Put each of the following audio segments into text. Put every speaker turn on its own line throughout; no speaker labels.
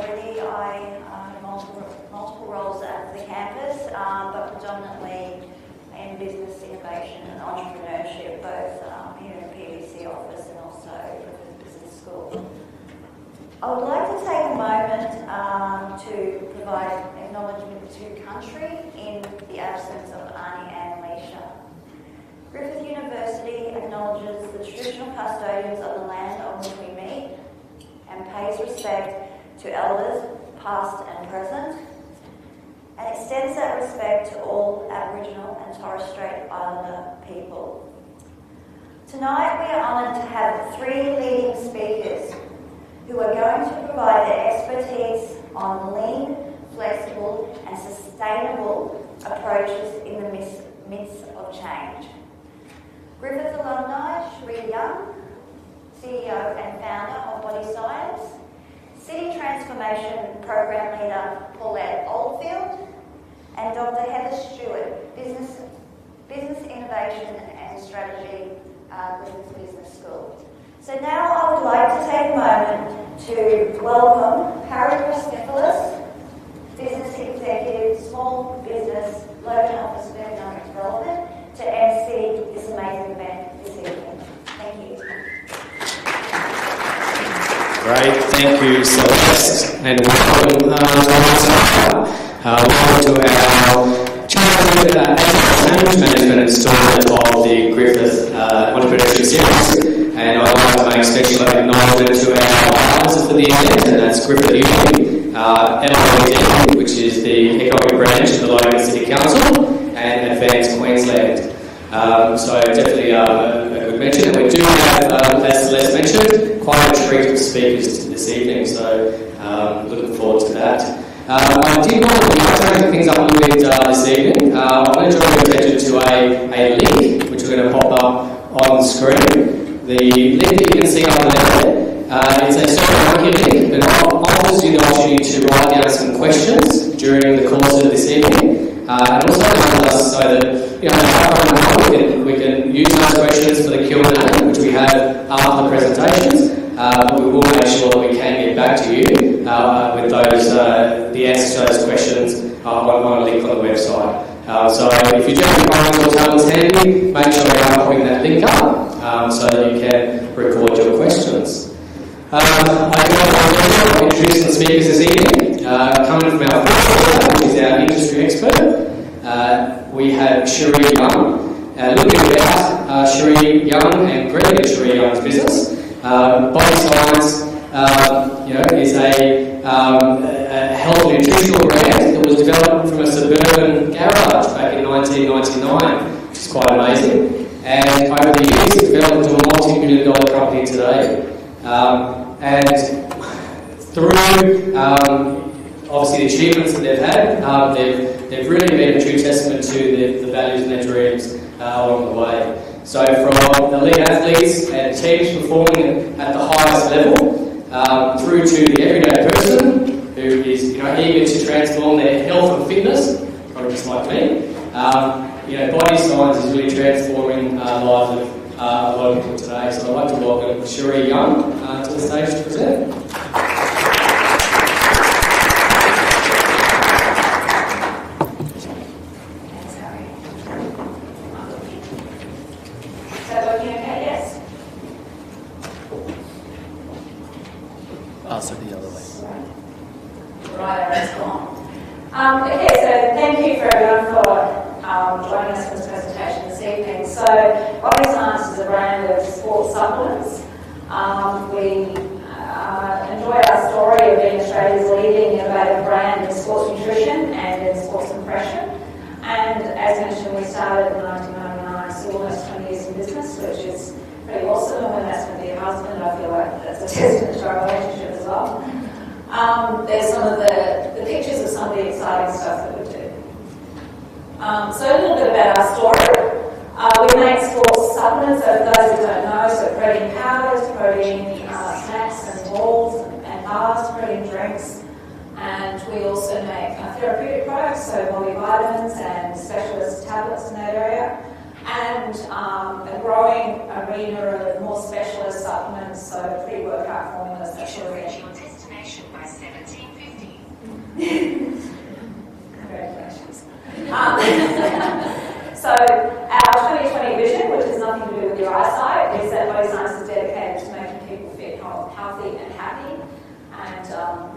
already, I have multiple roles at the campus, but predominantly in business innovation and entrepreneurship, both here in the PVC office and also at the business school. I would like to take a moment to provide acknowledgement to country in the absence of Arnie and Alicia. Griffith University acknowledges the traditional custodians of the land on which we meet and pays respect to elders, past and present, and extends that respect to all Aboriginal and Torres Strait Islander people. Tonight we are honoured to have 3 leading speakers who are going to provide their expertise on lean, flexible and sustainable approaches in the midst of change. Griffith alumni Sheree Young, CEO and founder of BODYSCIENCE, City Transformation Program Leader Paulette Oldfield, and Dr Heather Stewart, Business Innovation and Strategy, Griffith Business School. So now I would like to take a moment to welcome Harry Christopherus, Business Executive, Small Business, Logan Office of Economic Development, to MC this amazing event this evening. Thank you.
Great, thank you, Celeste, and welcome to our Change Management installment of the Griffith Entrepreneurship Series. And I'd like to make special acknowledgement to our advisors for the event, and that's Griffith Uni, MID, which is the economic branch of the Logan City Council, and Advance Queensland. So definitely a good mention, and we do have, as Celeste mentioned, quite a treat of speakers this evening, so looking forward to that. I did want to take things up a little bit this evening. I'm going to draw your attention to a link, which we're going to pop up on the screen. The link that you can see up there, it's a survey link that offers you the opportunity to write down some questions during the course of this evening, and also allows us so that we can use those questions for the Q&A, which we have after the presentations. But we will make sure that we can get back to you with those the answers to those questions on a link on the website. So if you do have phones or tablets handy, make sure you are popping that link up so that you can record your questions. I do want to introduce the speakers this evening. Coming from our first, which is our industry expert, we have Sheree Young. A little bit about Sheree Young and Greg Sheree Young's business. BODYSCIENCE, is a health and nutritional brand that was developed from a suburban garage back in 1999, which is quite amazing. And over the years, it's developed into a multi-million-dollar company today. And through obviously the achievements that they've had, they've really been a true testament to the values and their dreams along the way. So from elite athletes and teams performing at the highest level, through to the everyday person who is eager to transform their health and fitness, kind of just like me. BODYSCIENCE is really transforming the lives of a lot of people today. So I'd like to welcome Sheree Young to the stage to present.
So the other way.
Right, that's gone. Okay, so thank you for everyone for joining us for this presentation this evening. So BODYSCIENCE is a brand of sports supplements. We enjoy our story of being Australia's leading innovative brand in sports nutrition and in sports compression. And as mentioned, we started in 1999, so almost 20 years in business, which is pretty awesome. And when that's with your husband, I feel like that's a testament to our relationship as well. There's some of the pictures of some of the exciting stuff that we do. So a little bit about our story. We make sports supplements, so for those who don't know, so protein powders, protein snacks and balls and bars, protein drinks. And we also make therapeutic products, so multivitamins and specialist tablets in that area. And a growing arena of more specialist supplements, so pre-workout formulas, that sort of thing.
station by 1750.
Congratulations. So our 2020 vision, which has nothing to do with your eyesight, is that BODYSCIENCE is dedicated to making people fit, healthy and happy. And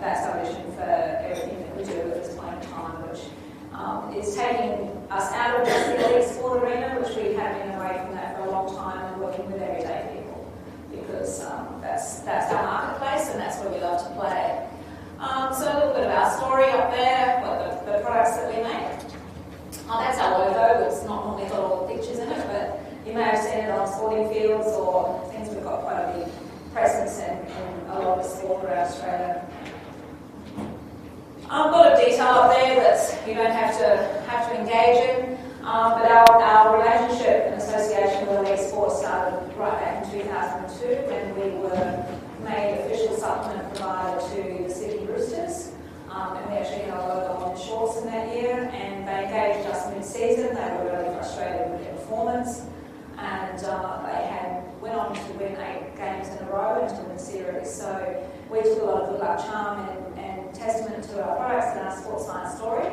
that's our vision for everything that we do at this point in time, which is taking us out of just the elite sport arena, which we have been away from that for a long time, and working with everyday people, because that's our marketplace and that's where we love to play. So a little bit of our story up there, what the products that we make. That's our logo. It's not normally got all the pictures in it, but you may have seen it on sporting fields or things. We've got quite a big presence in a lot of the sport around Australia. A lot of detail up there that you don't have to engage in, but our relationship and association with elite sport started right back in 2002 when we were made official supplement provider to the Sydney Roosters, and we actually had our logo on the shorts in that year, and they engaged us mid-season. They were really frustrated with their performance, and they went on to win 8 games in a row and to win the series. So we took a lot of good luck, charm and testament to our products and our sports science story.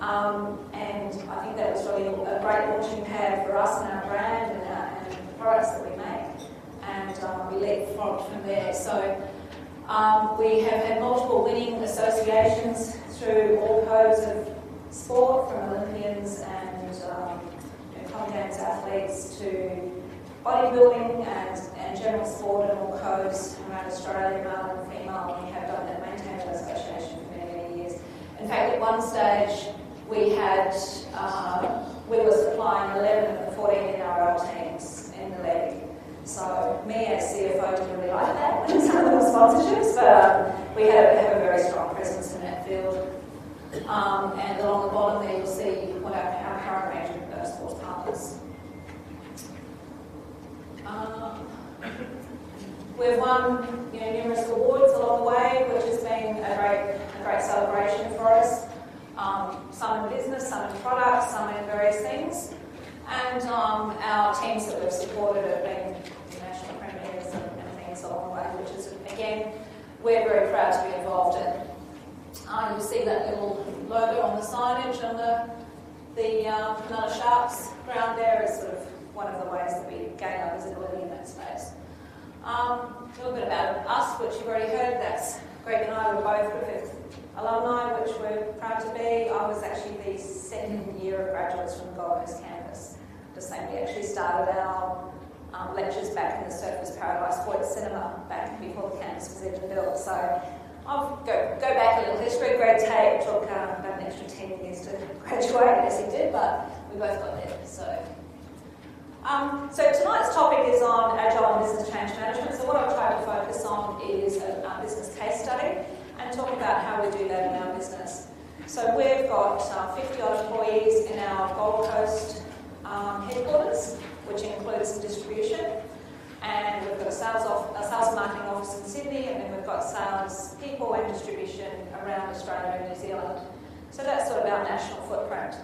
And I think that was really a great launching pad for us and our brand and the products that we make. And we leapfrogged from there. So we have had multiple winning associations through all codes of sport, from Olympians and common games athletes to bodybuilding and general sport, and all codes around Australia, male and female. We have done that, maintained that association for many, many years. In fact, at one stage, we were supplying 11 of the 14 NRL teams in the league. So me as CFO didn't really like that when some of them were sponsorships, but we have a very strong presence in that field. And along the bottom there, you'll see what our current range of sports partners. We've won numerous awards along the way, which has been a great celebration for us. Some in business, some in products, some in various things. And our teams that we've supported have been national premiers and things along the way, which is, again, we're very proud to be involved in. You'll see that little logo on the signage on the Cronulla Sharks ground there is sort of one of the ways that we gain our visibility in that space. A little bit about us, which you've already heard. That's Greg and I were both Griffith alumni, which we're proud to be. I was actually the second year of graduates from the Gold Coast campus. Just saying, we actually started our lectures back in the Surfers Paradise Point Cinema back before the campus was even built. So I'll go back a little history. Greg Tate took about an extra 10 years to graduate. Yes, he did, but we both got there. So tonight's topic is on Agile and Business Change Management. So what I've tried to focus on is a business case study and talk about how we do that in our business. So we've got 50-odd employees in our Gold Coast headquarters, which includes some distribution. And we've got a sales and marketing office in Sydney, and then we've got sales people and distribution around Australia and New Zealand. So that's sort of our national footprint.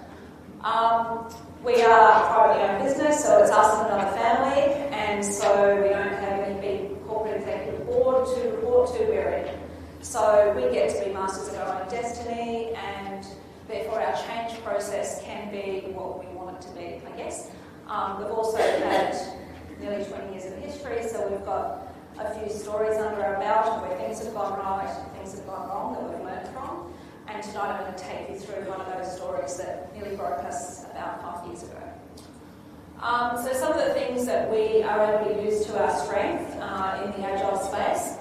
We are a privately owned business, so it's us and another family, and so we don't have any big corporate executive board to report to. We're in. So we get to be masters of our own destiny, and therefore our change process can be what we want it to be, I guess. We've also had nearly 20 years of history, so we've got a few stories under our belt where things have gone right, things have gone wrong that we've learned from. And tonight I'm going to take you through one of those stories that nearly broke us about 5 years ago. So some of the things that we are able to use to our strength in the Agile space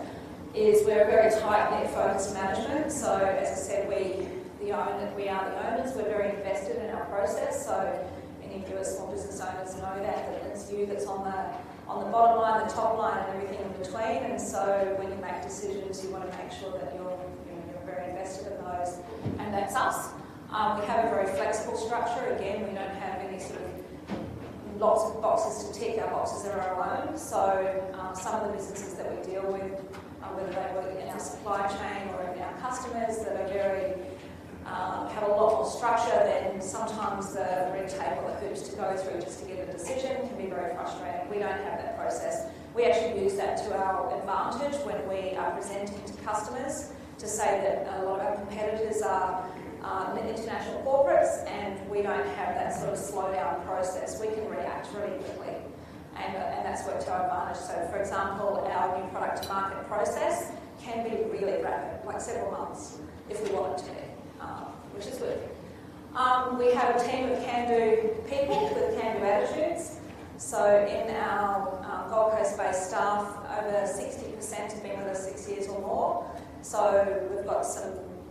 is we're a very tight-knit focused management. So as I said, we are the owners. We're very invested in our process. So any of you as small business owners know that it's you that's on the bottom line, the top line, and everything in between. And so when you make decisions, you want to make sure that you're very invested in those, and that's us. We have a very flexible structure. Again, we don't have any sort of lots of boxes to tick. Our boxes are our own. So some of the businesses that we deal with, whether they work in our supply chain or in our customers, that are very have a lot more structure, then sometimes the red tape or the hoops to go through just to get a decision can be very frustrating. We don't have that process. We actually use that to our advantage when we are presenting to customers to say that a lot of our competitors are international corporates, and we don't have that sort of slow down process. We can react really quickly, and that's worked to our advantage. So, for example, our new product to market process can be really rapid, like several months, if we want it to be, which is good. We have a team of can-do people with can-do attitudes. So in our Gold Coast-based staff, over 60% have been with us 6 years or more. So we've got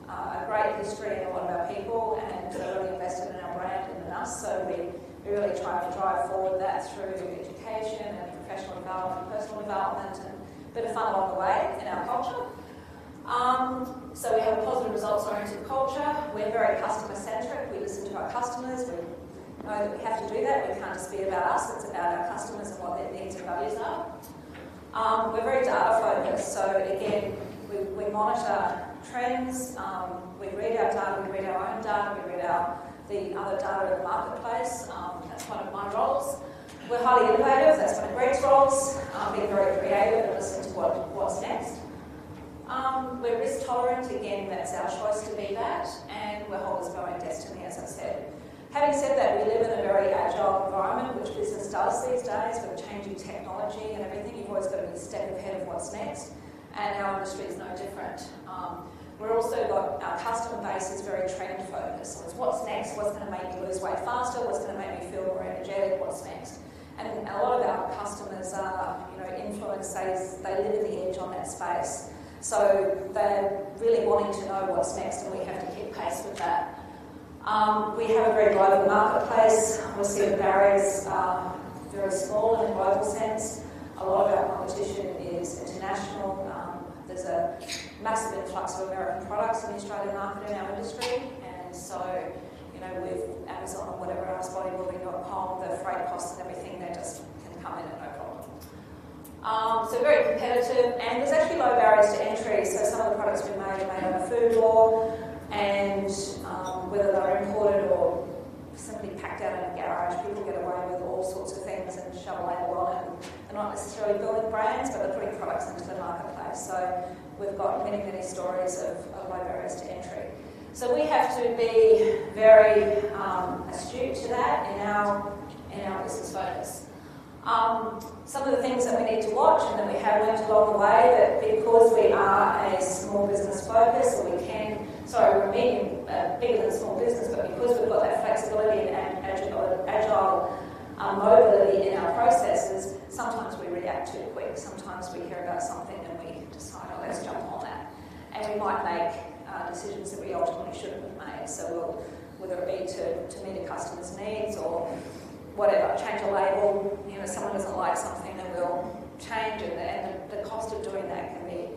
a great history in a lot of our people, and they're really invested in our brand and in us. So we really try to drive forward that through education and professional development, personal development, and a bit of fun along the way in our culture. So we have a positive results-oriented culture. We're very customer-centric. We listen to our customers. We know that we have to do that. We can't just be about us. It's about our customers and what their needs and values are. We're very data-focused. So again, we monitor trends. We read our data. We read our own data. We read the other data in the marketplace. That's one of my roles. We're highly innovative. That's one of Greg's roles. Being very creative and listening to what's next. We're risk tolerant, again, that's our choice to be that, and we're holders of our own destiny, as I said. Having said that, we live in a very agile environment, which business does these days, with changing technology and everything. You've always got to be a step ahead of what's next, and our industry is no different. We're also got our customer base is very trend focused. So it's what's next, what's going to make me lose weight faster, what's going to make me feel more energetic, what's next. And a lot of our customers are, influenced, they live in the edge on that space. So they're really wanting to know what's next, and we have to keep pace with that. We have a very global marketplace. Obviously, the barriers are very small in a global sense. A lot of our competition is international. There's a massive influx of American products in the Australian market in our industry, and so, with Amazon or whatever else, bodybuilding.com, the freight costs and everything, they just can come in at no problem. So very competitive, and there's actually low barriers to entry. So some of the products we made are made under food law, and whether they're imported or simply packed out in a garage, people get away with all sorts of things and shove a label on it. And they're not necessarily building brands, but they're putting products into the marketplace. So we've got many, many stories of low barriers to entry. So we have to be very astute to that in our business focus. Some of the things that we need to watch and that we have learned along the way, that because we are a small business focus, or we're bigger than small business, but because we've got that flexibility and agile mobility in our processes, sometimes we react too quick. Sometimes we hear about something and we decide, let's jump on that. And we might make decisions that we ultimately shouldn't have made. So whether it be to meet a customer's needs or whatever, change a label, someone doesn't like something, then we'll change it, and the cost of doing that can be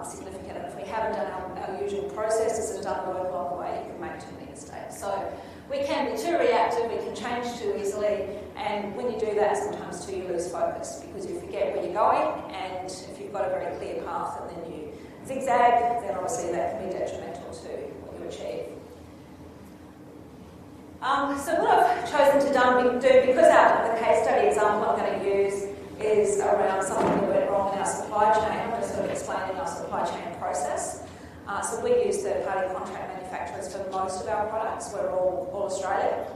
significant. And if we haven't done our usual processes and done the work along the way, you can make too many mistakes. So we can be too reactive, we can change too easily, and when you do that, sometimes too, you lose focus because you forget where you're going, and if you've got a very clear path and then you zigzag, then obviously that can be detrimental to what you achieve. So what I've chosen to do, because the case study example I'm going to use is around something that went wrong in our supply chain. I'm just sort of explaining our supply chain process. So we use third-party contract manufacturers for most of our products. We're all Australia.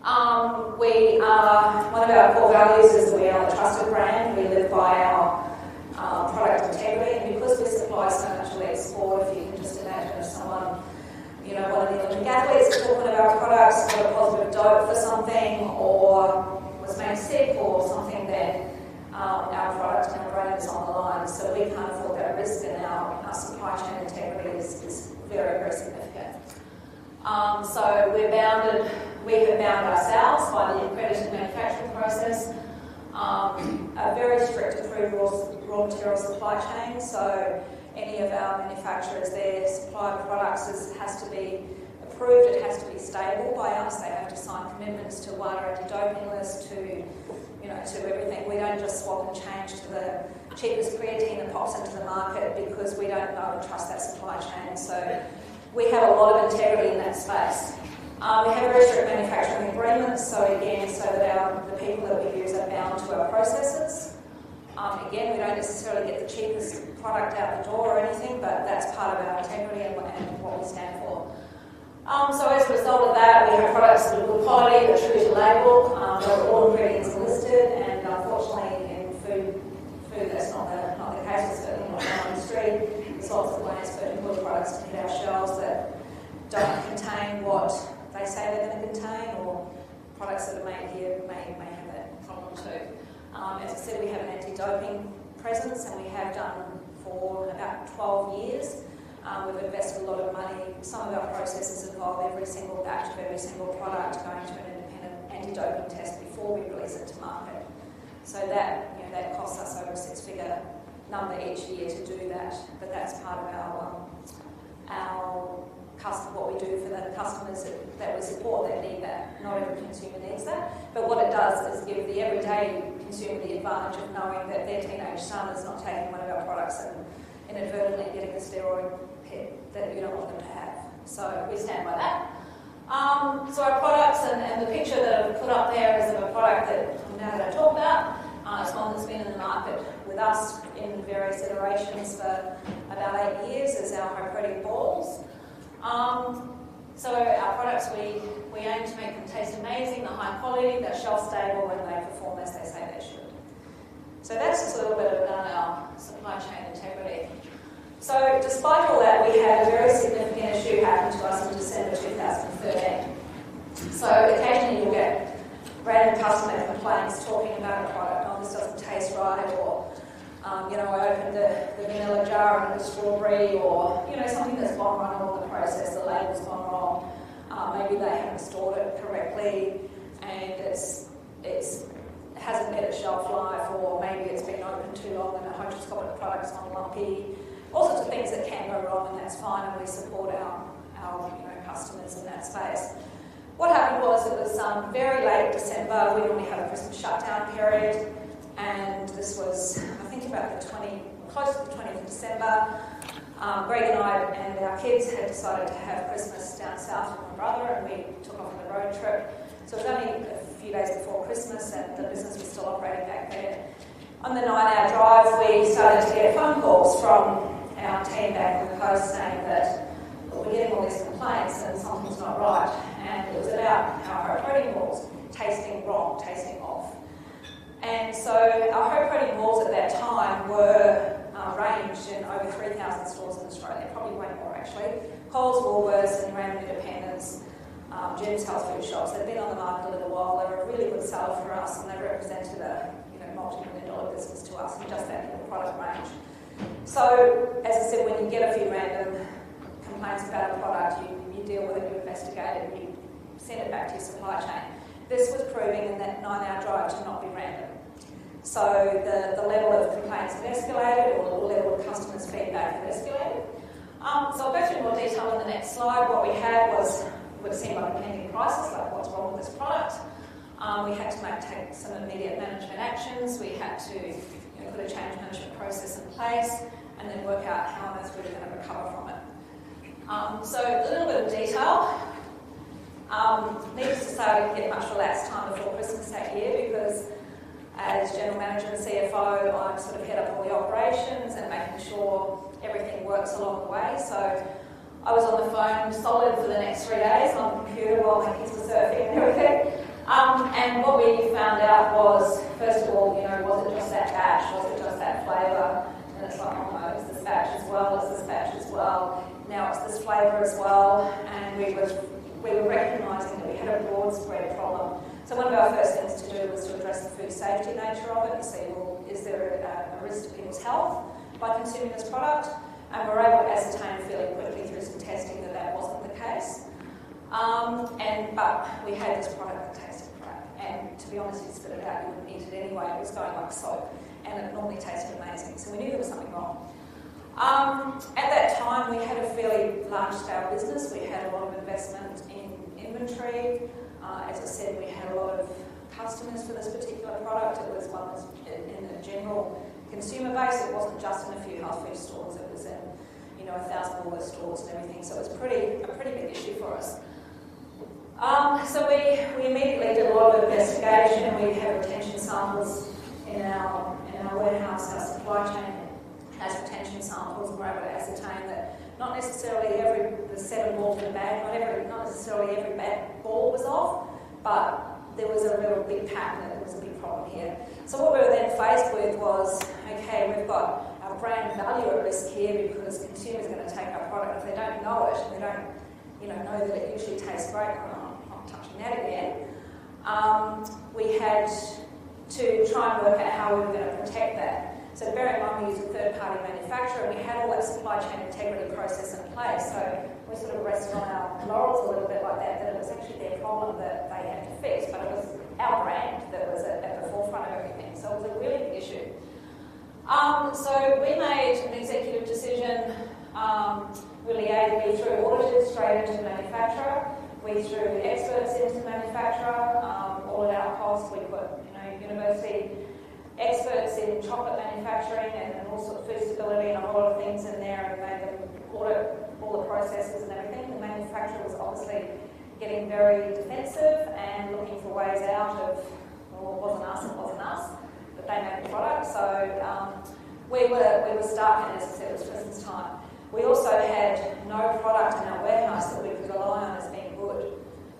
One of our core values is that we are a trusted brand. We live by our product integrity, and because we supply so much elite sport, if you can just imagine if someone, one of the Olympic athletes took one of our products, got a positive dope for something, or was made sick or something, then our product and our brand is on the line. So we can't afford that risk, and our supply chain integrity is very, very significant. So we have bound ourselves by the accredited manufacturing process, a very strict approved raw material supply chain. So any of our manufacturers, their supply of products has to be approved, it has to be stable by us. They have to sign commitments to WADA anti-doping list, to everything. We don't just swap and change to the cheapest creatine that pops into the market because we don't know and trust that supply chain. So we have a lot of integrity in that space. We have very strict manufacturing agreements, so that the people that we use are bound to our processes. Again, we don't necessarily get the cheapest product out the door or anything, but that's part of our integrity and what we stand for. So as a result of that, we have products that are good quality, that are true to label, where all ingredients are listed, and unfortunately in food that's not the case, certainly not in our industry. There's lots of ways for good products to hit our shelves that don't contain what they say they're going to contain, or products that are made here may have that problem too. As I said, we have an anti-doping presence, and we have done for about 12 years. We've invested a lot of money. Some of our processes involve every single batch of every single product going to an independent anti-doping test before we release it to market. So that costs us over a six-figure number each year to do that. But that's part of what we do for the customers that we support that need that. Not every consumer needs that. But what it does is give the everyday consumer the advantage of knowing that their teenage son is not taking one of our products and inadvertently getting a steroid hit that you don't want them to have. So we stand by that. So our products and the picture that I've put up there is of a product that I'm now going to talk about. It's one that's been in the market with us in various iterations for about 8 years, is our high-protein balls. So our products, we aim to make them taste amazing, they're high quality, they're shelf-stable, and they perform as they say they should. So that's just a little bit about our supply chain integrity. So despite all that, we had a very significant issue happen to us in December 2013. So occasionally you'll get random customer complaints talking about a product, oh, this doesn't taste right, or I opened the vanilla jar and it was strawberry, or something that's gone wrong in the process, the label's gone wrong. Maybe they haven't stored it correctly, and it hasn't met its shelf life, or maybe it's been open too long and the hydroscopic product's gone lumpy. All sorts of things that can go wrong, and that's fine, and we support our customers in that space. What happened was it was very late December. We normally have a Christmas shutdown period, and this was, I think, about close to the 20th of December. Greg and I and our kids had decided to have Christmas down south with my brother, and we took off on a road trip. So it was only a few days before Christmas, and the business was still operating back then. On the 9-hour drive, we started to get phone calls from our team back on the coast saying that we're getting all these complaints and something's not right. And it was about our high-protein balls tasting wrong, tasting off. And so our high-protein balls at that time were ranged in over 3,000 stores in Australia, probably way more actually. Coles, Woolworths, and random independents, Jim's health food shops. They've been on the market a little while. They were a really good seller for us, and they represented a multi-million-dollar business to us in just that little product range. So, as I said, when you get a few random complaints about a product, you deal with it, you investigate it, and you send it back to your supply chain. This was proving in that 9-hour drive to not be random. So the level of complaints had escalated, or the level of customers' feedback had escalated. So I'll go through more detail in the next slide. What we had was, we'd seen pending crisis, like what's wrong with this product. We had to take some immediate management actions. We had to put a change management process in place, and then work out how on earth we were going to recover from it. So a little bit of detail. Needless to say, I didn't get much relaxed time before Christmas that year, because as General Manager and CFO, I sort of head up all the operations and making sure everything works along the way. So I was on the phone solid for the next 3 days on the computer while my kids were surfing and everything. And what we found out was, first of all, was it just that batch? Was it just that flavour? And it's like, oh no, it's this batch as well, it's this batch as well. Now it's this flavour as well. And we were recognising that we had a broad spread problem. So one of our first things to do was to address the food safety nature of it and see, well, is there a risk to people's health by consuming this product? And we were able to ascertain fairly quickly through some testing that that wasn't the case. But we had this product that tasted crap. And to be honest, you spit it out, you wouldn't eat it anyway. It was going like soap. And it normally tasted amazing. So we knew there was something wrong. At that time, we had a fairly large-scale business. We had a lot of investment in inventory. As I said, we had a lot of customers for this particular product. It was one that's in the general consumer base. It wasn't just in a few health food stores. It was in 1,000 Woolworths stores and everything. So it was a pretty big issue for us. So we immediately did a lot of investigation. We had retention samples in our our warehouse, our supply chain has retention samples, and we're able to ascertain that not necessarily the 7 balls in a bag, not necessarily every ball was off, but there was a real big pattern that there was a big problem here. So what we were then faced with was, okay, we've got our brand value at risk here because consumers are going to take our product. If they don't know it, they don't know that it usually tastes great. I'm not touching that again. We had to try and work out how we were going to protect that. So bear in mind we used a third-party manufacturer and we had all that supply chain integrity process in place. So we sort of rested on our laurels a little bit like that it was actually their problem that they had to fix, but it was our brand that was at the forefront of everything. So it was a really big issue. So we made an executive decision. We threw auditors straight into the manufacturer. We threw experts into the manufacturer, all at our cost. We put university experts in chocolate manufacturing and all sorts of food stability and a whole lot of things in there and made them audit all the processes and everything. The manufacturer was obviously getting very defensive and looking for ways out of, well, it wasn't us, but they made the product. So we were stuck, and as I said, it was Christmas time. We also had no product in our warehouse that we could rely on as being good.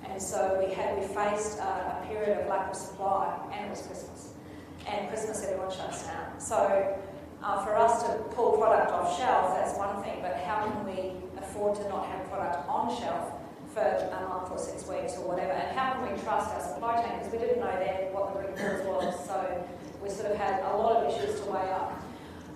And so we faced a period of lack of supply, and it was Christmas. And Christmas, everyone shuts down. So for us to pull product off shelf, that's one thing, but how can we afford to not have product on shelf for a month or 6 weeks or whatever? And how can we trust our supply chain? Because we didn't know then what the root cause was, so we sort of had a lot of issues to weigh up.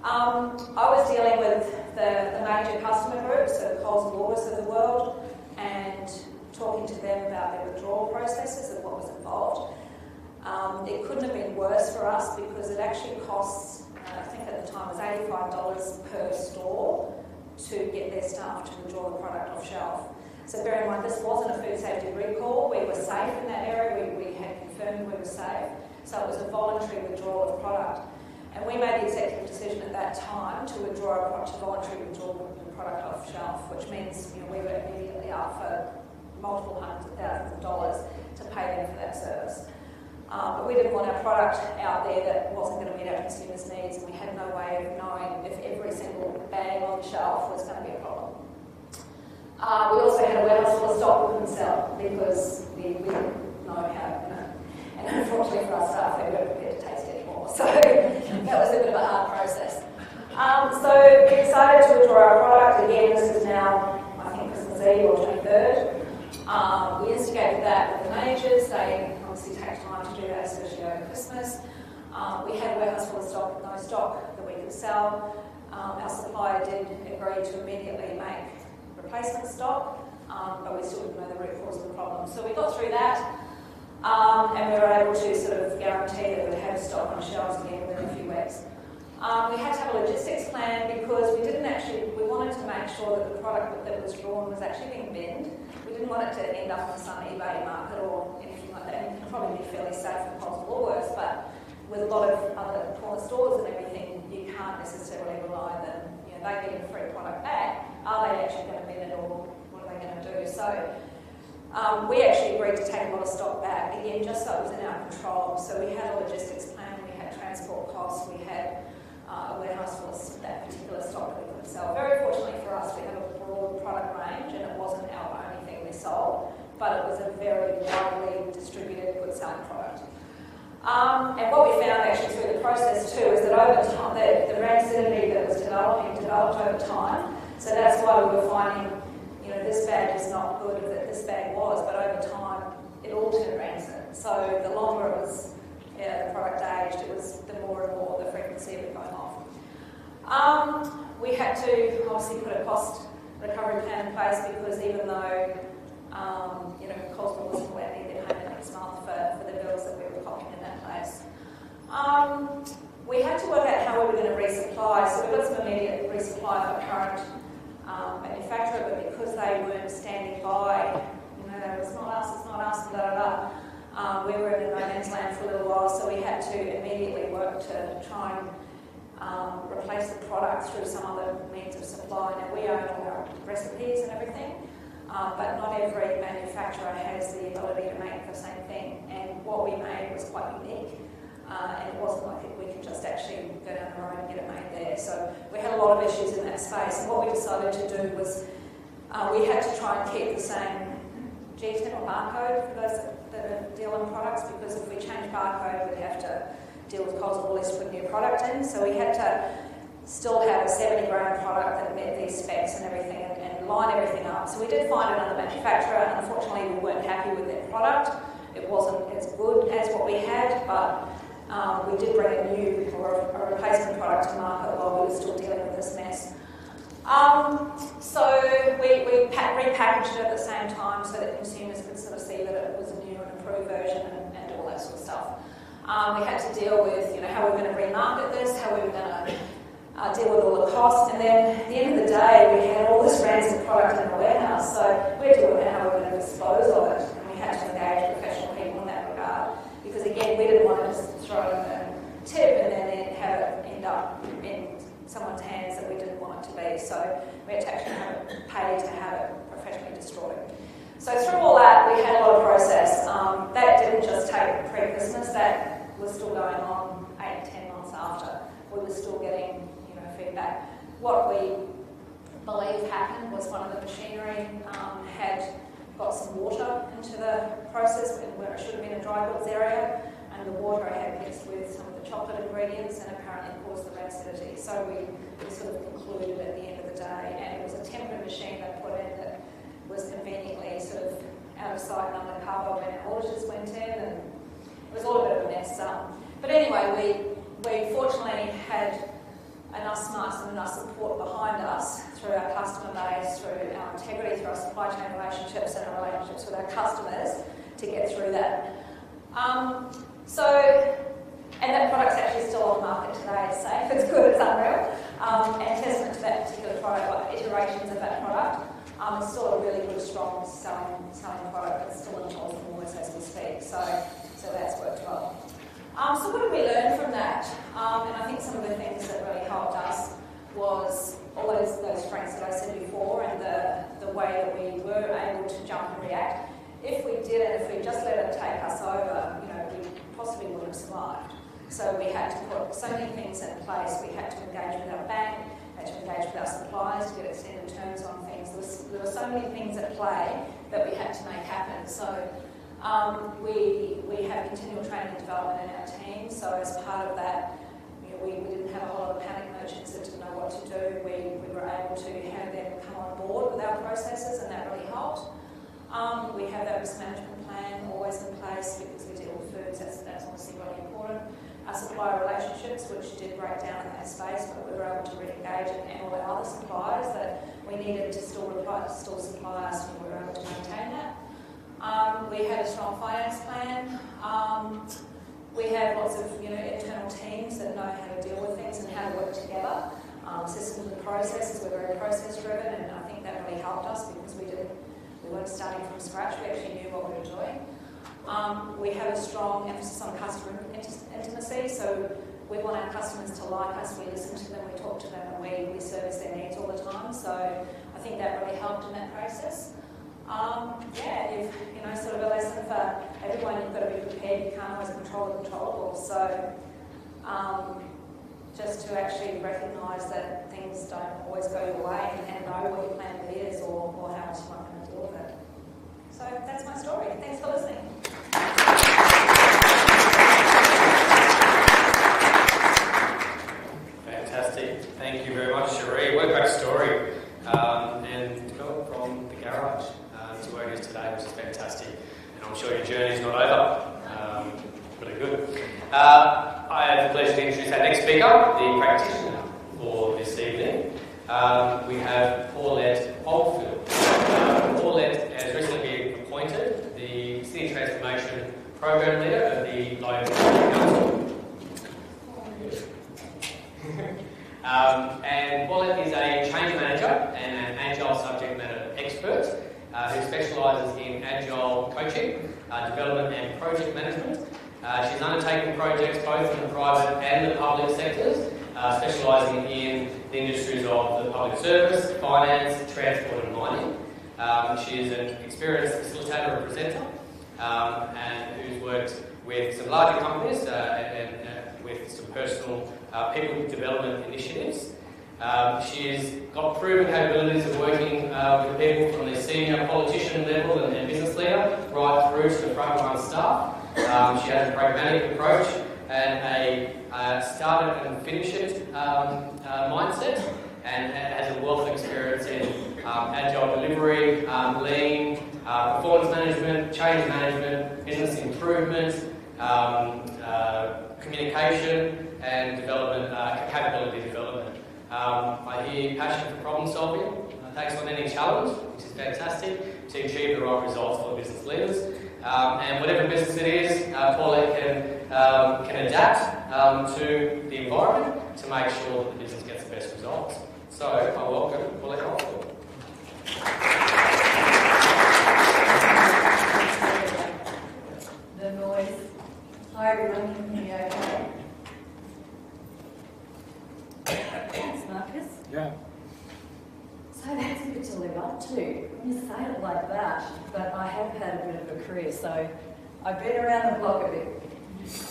I was dealing with the major customer groups, so the Coles and Woolworths of the world, and talking to them about their withdrawal processes and what was involved. It couldn't have been worse for us because it actually costs, I think at the time it was $85 per store to get their staff to withdraw the product off shelf. So bear in mind, this wasn't a food safety recall. We were safe in that area. We had confirmed we were safe. So it was a voluntary withdrawal of product. And we made the executive decision at that time to voluntarily withdraw the product off shelf, which means we were immediately up for multiple hundreds of thousands of dollars to pay them for that service. But we didn't want our product out there that wasn't going to meet our consumers' needs, and we had no way of knowing if every single bag on the shelf was going to be a problem. We also had a warehouse full of stock we couldn't sell because we didn't know how, and unfortunately for our staff, they weren't prepared to taste it anymore. So that was a bit of a hard process. So we decided to withdraw our product. Again, this is now, I think, Christmas Eve or 23rd. We instigated that with the managers. They obviously take time to do that, especially over Christmas. We had a warehouse full of stock, no stock that we could sell. Our supplier did agree to immediately make replacement stock, but we still didn't know the root cause of the problem. So we got through that, and we were able to sort of guarantee that we'd have stock on shelves again within a few weeks. We had to have a logistics plan because we wanted to make sure that the product that was drawn was actually being binned. We didn't want it to end up on some eBay market or anything like that. And it can probably be fairly safe for Coles and Woolworths, but with a lot of other corner stores and everything, you can't necessarily rely on them. They get a free product back. Are they actually going to bin it, or what are they going to do? So we actually agreed to take a lot of stock back, again, just so it was in our control. So we had a logistics plan, we had transport costs, we had a warehouse full of that particular stock that we couldn't sell. Very fortunately for us, we have a broad product range, and it wasn't our only thing we sold, but it was a very widely distributed, good selling product. And what we found actually through the process too is that over time, the rancidity that was developed over time. So that's why we were finding, this bag is not good, that this bag was, but over time it all turned rancid. So the longer it was, the product aged, it was the more and more the frequency of it going off. We had to obviously put a cost recovery plan in place because even though Coles and Woolworths were need their payment next month for the bills that we were copying in that place. We had to work out how we were going to resupply. So we got some immediate resupply of our current manufacturer, but because they weren't standing by, it's not us, we were in a no man's land for a little while, so we had to immediately work to try and replace the product through some other means of supply. Now, we own all our recipes and everything, but not every manufacturer has the ability to make the same thing, and what we made was quite unique. and it wasn't like we could just actually go down the road and get it made there. So we had a lot of issues in that space, and what we decided to do was we had to try and keep the same G10 or barcode for those that are dealing products, because if we change barcode, we'd have to deal with Coles or Woolies to put a new product in. So we had to still have a 70-gram product that met these specs and everything, and line everything up. So we did find another manufacturer, and unfortunately we weren't happy with their product. It wasn't as good as what we had, but we did bring a new or a replacement product to market while we were still dealing with this mess. So we repackaged it at the same time so that consumers could sort of see that it was a new and improved version and all that sort of stuff. We had to deal with, how we were going to remarket this, how we were going to deal with all the costs, and then at the end of the day, we had all this rancid product in the warehouse, so we had to work out how we were going to dispose of it, and we had to engage professional people in that regard, because again, we didn't want to just throw in a tip and then have it end up in someone's hands that we didn't want it to be, so we had to actually have it paid to have it professionally destroyed. So through all that, we had a lot of process. That didn't just take pre-Christmas, that was still going on 8 to 10 months after. We were still getting feedback. What we believe happened was one of the machinery had got some water into the process where it should have been a dry goods area, and the water had mixed with some of the chocolate ingredients and apparently caused the rancidity. So we sort of concluded at the end of the day, and it was a temporary machine they put in that was conveniently sort of out of sight and under cover when auditors went in, and it was all a bit of a mess. But anyway, we fortunately had enough smarts and enough support behind us through our customer base, through our integrity, through our supply chain relationships and our relationships with our customers to get through that. And that product's actually still on the market today. It's safe, it's good, it's unreal. And testament to that particular product, like iterations of that product, it's still a really good, strong selling product that's still in Coles and Woolies as we speak. So that's worked well. So what did we learn from that? And I think some of the things that really helped us was all those strengths that I said before, and the way that we were able to jump and react. If we just let it take us over, we possibly wouldn't have survived. So we had to put so many things in place. We had to engage with our bank, had to engage with our suppliers to get extended terms on things. There were so many things at play that we had to make happen. So we have continual training and development in our team. So as part of that, we didn't have a whole lot of panic merchants that didn't know what to do. We were able to have them come on board with our processes, and that really helped. We have that risk management plan always in place because we deal with foods. That's obviously really important. Our supplier relationships, which did break down in that space, but we were able to re-engage and all our other suppliers that we needed to still supply us, and we were able to maintain that. We had a strong finance plan. We have lots of internal teams that know how to deal with things and how to work together. Systems and processes, we're very process driven, and I think that really helped us because we weren't starting from scratch. We actually knew what we were doing. We have a strong emphasis on customer intimacy, so we want our customers to like us. We listen to them, we talk to them, and we service their needs all the time. So I think that really helped in that process. Sort of a lesson for everyone, you've got to be prepared. You can't always control the controllables. So just to actually recognise that things don't always go your way and know what your plan is or how else you might going to deal with it. So that's my story. Thanks for listening.
Fantastic. Thank you very much, Sheree. What a great story. And go from the garage to where it is today, which is fantastic. And I'm sure your journey's not over. Pretty good. I have the pleasure to introduce our next speaker, the practitioner for this evening. We have Paulette Oldfield. Paulette has recently been appointed the City Transformation Program Leader of the Logan Council. And Paulette is a change manager and an agile subject matter expert who specialises in agile coaching, development and project management. She's undertaken projects both in the private and the public sectors, specialising in the industries of the public service, finance, transport and mining. She is an experienced facilitator and presenter and who's worked with some larger companies and with some personal people development initiatives. She's got proven capabilities of working with people from the senior politician level and business leader right through to the frontline staff. She has a pragmatic approach and a start it and finish it mindset, and has a wealth of experience in agile delivery, lean, performance management, change management, business improvement, communication and development, capability development. I hear passion for problem solving, takes on any challenge, which is fantastic, to achieve the right results for the business leaders. And whatever business it is, Paulette can adapt to the environment to make sure that the business gets the best results. So I welcome Paulette Oldfield.
The noise. Hi everyone, can you hear me okay? Thanks, Marcus.
Yeah.
So that's a bit to live up to. When you say it like that, but I have had a bit of a career, so I've been around the block a bit.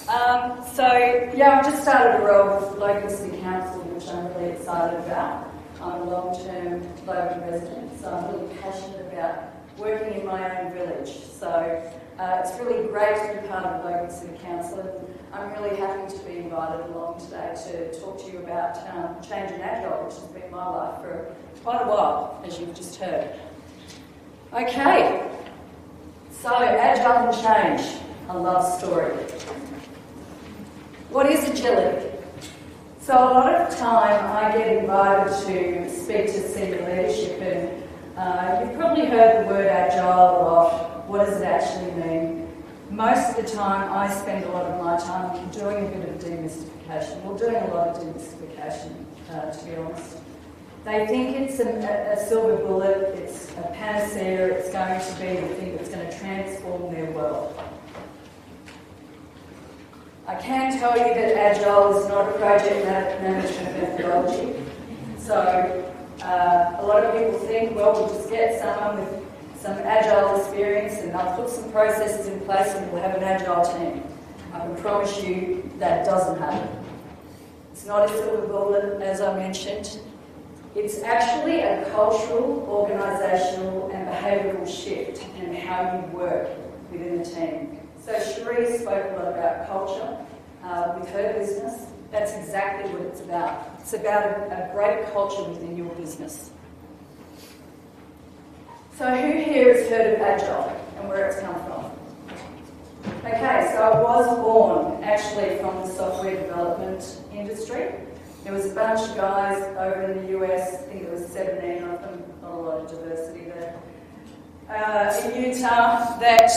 I've just started a role with local city council, which I'm really excited about. I'm a long-term local resident, so I'm really passionate about working in my own village. So it's really great to be part of the local city council, and I'm really happy to be invited along today to talk to you about Change and Agile, which has been my life for quite a while, as you've just heard. Okay, so Agile and Change, a love story. What is agility? So a lot of time I get invited to speak to senior leadership, and you've probably heard the word agile a lot. What does it actually mean? Most of the time I spend a lot of my time doing a bit of demystification. Well, doing a lot of demystification, to be honest. They think it's a silver bullet, it's a panacea, it's going to be the thing that's going to transform their world. I can tell you that Agile is not a project management methodology. So a lot of people think, well, we'll just get someone with some Agile experience and they'll put some processes in place and we'll have an Agile team. I can promise you that doesn't happen. It's not a silver bullet, as I mentioned. It's actually a cultural, organisational and behavioural shift in how you work within a team. So Sheree spoke a lot about culture with her business. That's exactly what it's about. It's about a great culture within your business. So who here has heard of Agile and where it's come from? Okay, so I was born actually from the software development industry. There was a bunch of guys over in the US, I think there was 17 of them, not a lot of diversity there, in Utah that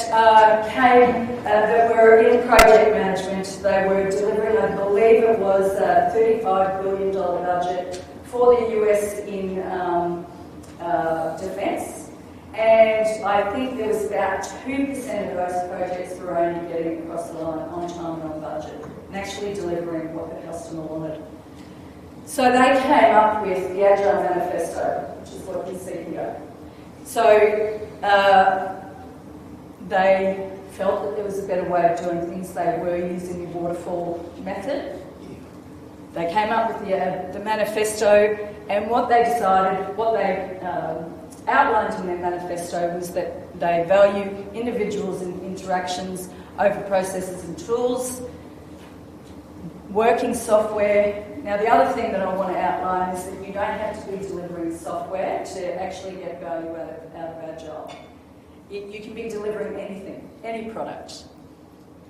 were in project management. They were delivering, I believe it was a $35 billion budget for the US in defence. And I think there was about 2% of those projects were only getting across the line on time and on budget, and actually delivering what the customer wanted. So they came up with the Agile Manifesto, which is what you see here. So they felt that there was a better way of doing things. They were using the waterfall method. They came up with the manifesto, and what they decided, what they outlined in their manifesto was that they value individuals and interactions over processes and tools, working software. Now, the other thing that I want to outline is that you don't have to be delivering software to actually get value out of Agile. You can be delivering anything, any product.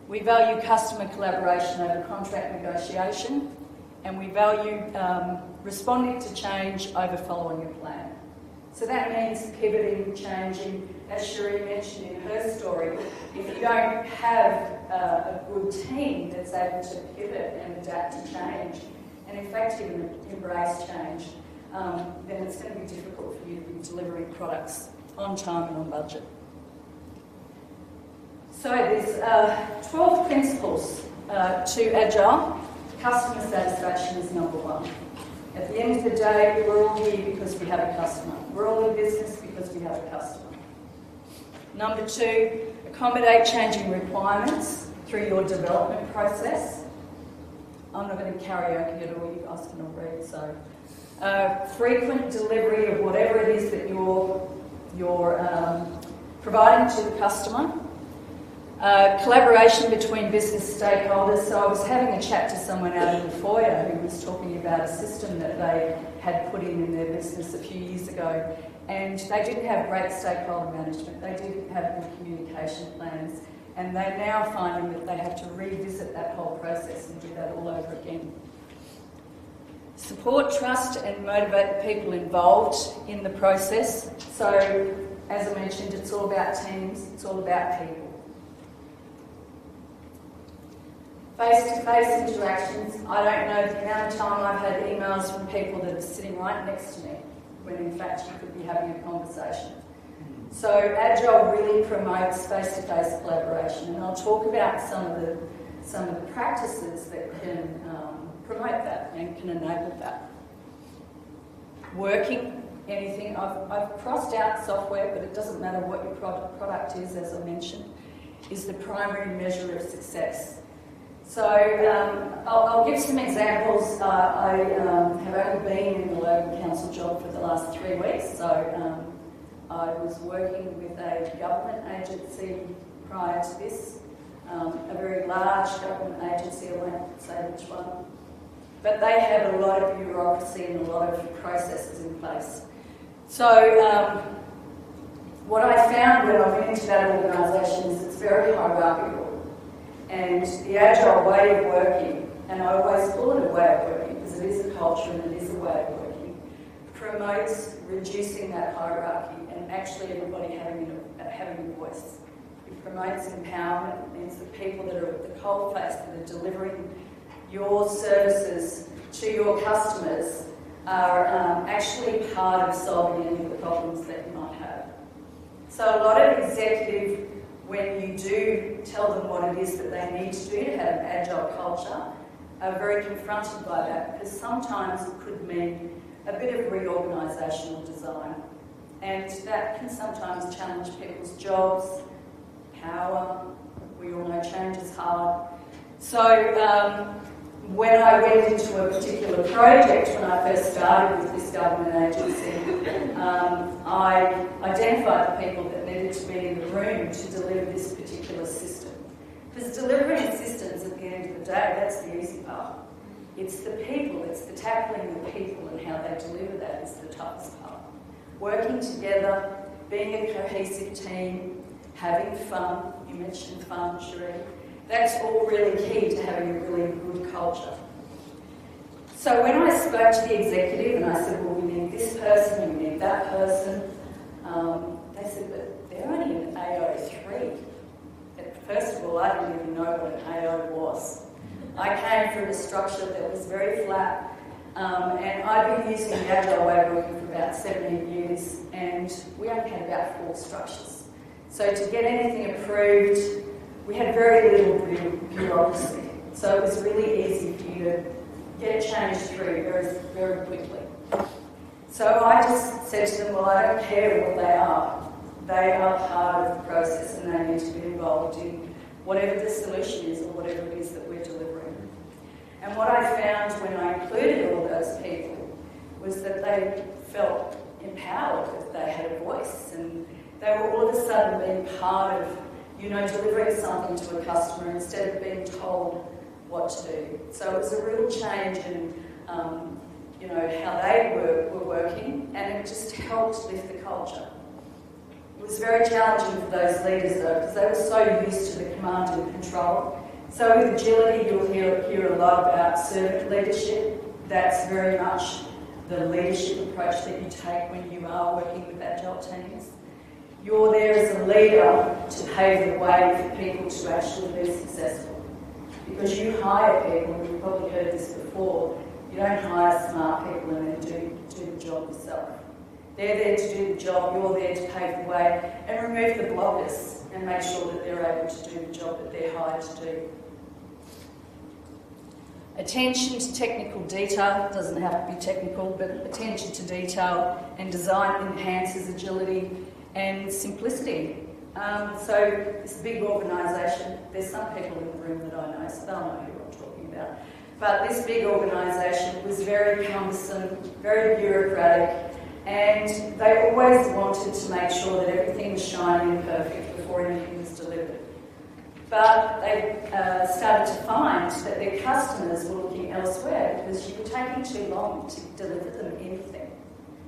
We value customer collaboration over contract negotiation, and we value responding to change over following a plan. So that means pivoting, changing. As Sheree mentioned in her story, if you don't have a good team that's able to pivot and adapt to change, and in fact even embrace change, then it's going to be difficult for you to be delivering products on time and on budget. So there's 12 principles to Agile. Customer satisfaction is number one. At the end of the day, we're all here because we have a customer. We're all in business because we have a customer. Number two, accommodate changing requirements through your development process. I'm not going to karaoke it all, you guys can all read. So, frequent delivery of whatever it is that you're providing to the customer. Collaboration between business stakeholders. So I was having a chat to someone out in the foyer who was talking about a system that they had put in their business a few years ago, and they didn't have great stakeholder management, they didn't have good communication plans, and they're now finding that they have to revisit that whole process and do that all over again. Support, trust and motivate the people involved in the process. So, as I mentioned, it's all about teams, it's all about people. Face-to-face interactions. I don't know the amount of time I've had emails from people that are sitting right next to me when in fact you could be having a conversation. So Agile really promotes face-to-face collaboration, and I'll talk about some of the practices that can promote that and can enable that. Working, anything. I've crossed out software, but it doesn't matter what your product is, as I mentioned, is the primary measure of success. So I'll give some examples. I have only been in the local council job for the last 3 weeks, so I was working with a government agency prior to this, a very large government agency, I won't say which one, but they have a lot of bureaucracy and a lot of processes in place. So what I found when I went into that organisation is it's very hierarchical. And the Agile way of working, and I always call it a way of working because it is a culture and it is a way of working, promotes reducing that hierarchy and actually everybody having a voice. It promotes empowerment. It means the people that are at the coalface that are delivering your services to your customers are actually part of solving any of the problems that you might have. So a lot of executive, when you do tell them what it is that they need to do to have an agile culture, are very confronted by that, because sometimes it could mean a bit of reorganisational design, and that can sometimes challenge people's jobs, power. We all know change is hard. So when I went into a particular project, when I first started with this government agency, I identified the people that needed to be in the room to deliver this particular system. Because delivering systems at the end of the day, that's the easy part. It's the people, it's the tackling the people and how they deliver that is the toughest part. Working together, being a cohesive team, having fun. You mentioned fun, Sheree. That's all really key to having a really good culture. So when I spoke to the executive and I said, well, we need this person and we need that person, they said, but they're only in AO3. First of all, I didn't even know what an AO was. I came from a structure that was very flat, and I've been using the Agile way of working for about 17 years, and we only had about 4 structures. So to get anything approved, we had very little bureaucracy. So it was really easy for you to get change through very, very quickly. So I just said to them, well, I don't care what they are. They are part of the process and they need to be involved in whatever the solution is or whatever it is that we're delivering. And what I found when I included all those people was that they felt empowered, that they had a voice, and they were all of a sudden being part of, delivering something to a customer instead of being told what to do. So it was a real change in, how they were working, and it just helped lift the culture. It was very challenging for those leaders though, because they were so used to the command and control. So with agility, you'll hear a lot about servant leadership. That's very much the leadership approach that you take when you are working with Agile teams. You're there as a leader to pave the way for people to actually be successful. Because you hire people, and you've probably heard this before, you don't hire smart people and then do the job yourself. They're there to do the job, you're there to pave the way and remove the blockers and make sure that they're able to do the job that they're hired to do. Attention to technical detail, doesn't have to be technical, but attention to detail and design enhances agility and simplicity. So this big organisation, there's some people in the room that I know, so they'll know who I'm talking about. But this big organisation was very cumbersome, very bureaucratic, and they always wanted to make sure that everything was shiny and perfect before anything was delivered. But they started to find that their customers were looking elsewhere because you were taking too long to deliver them anything.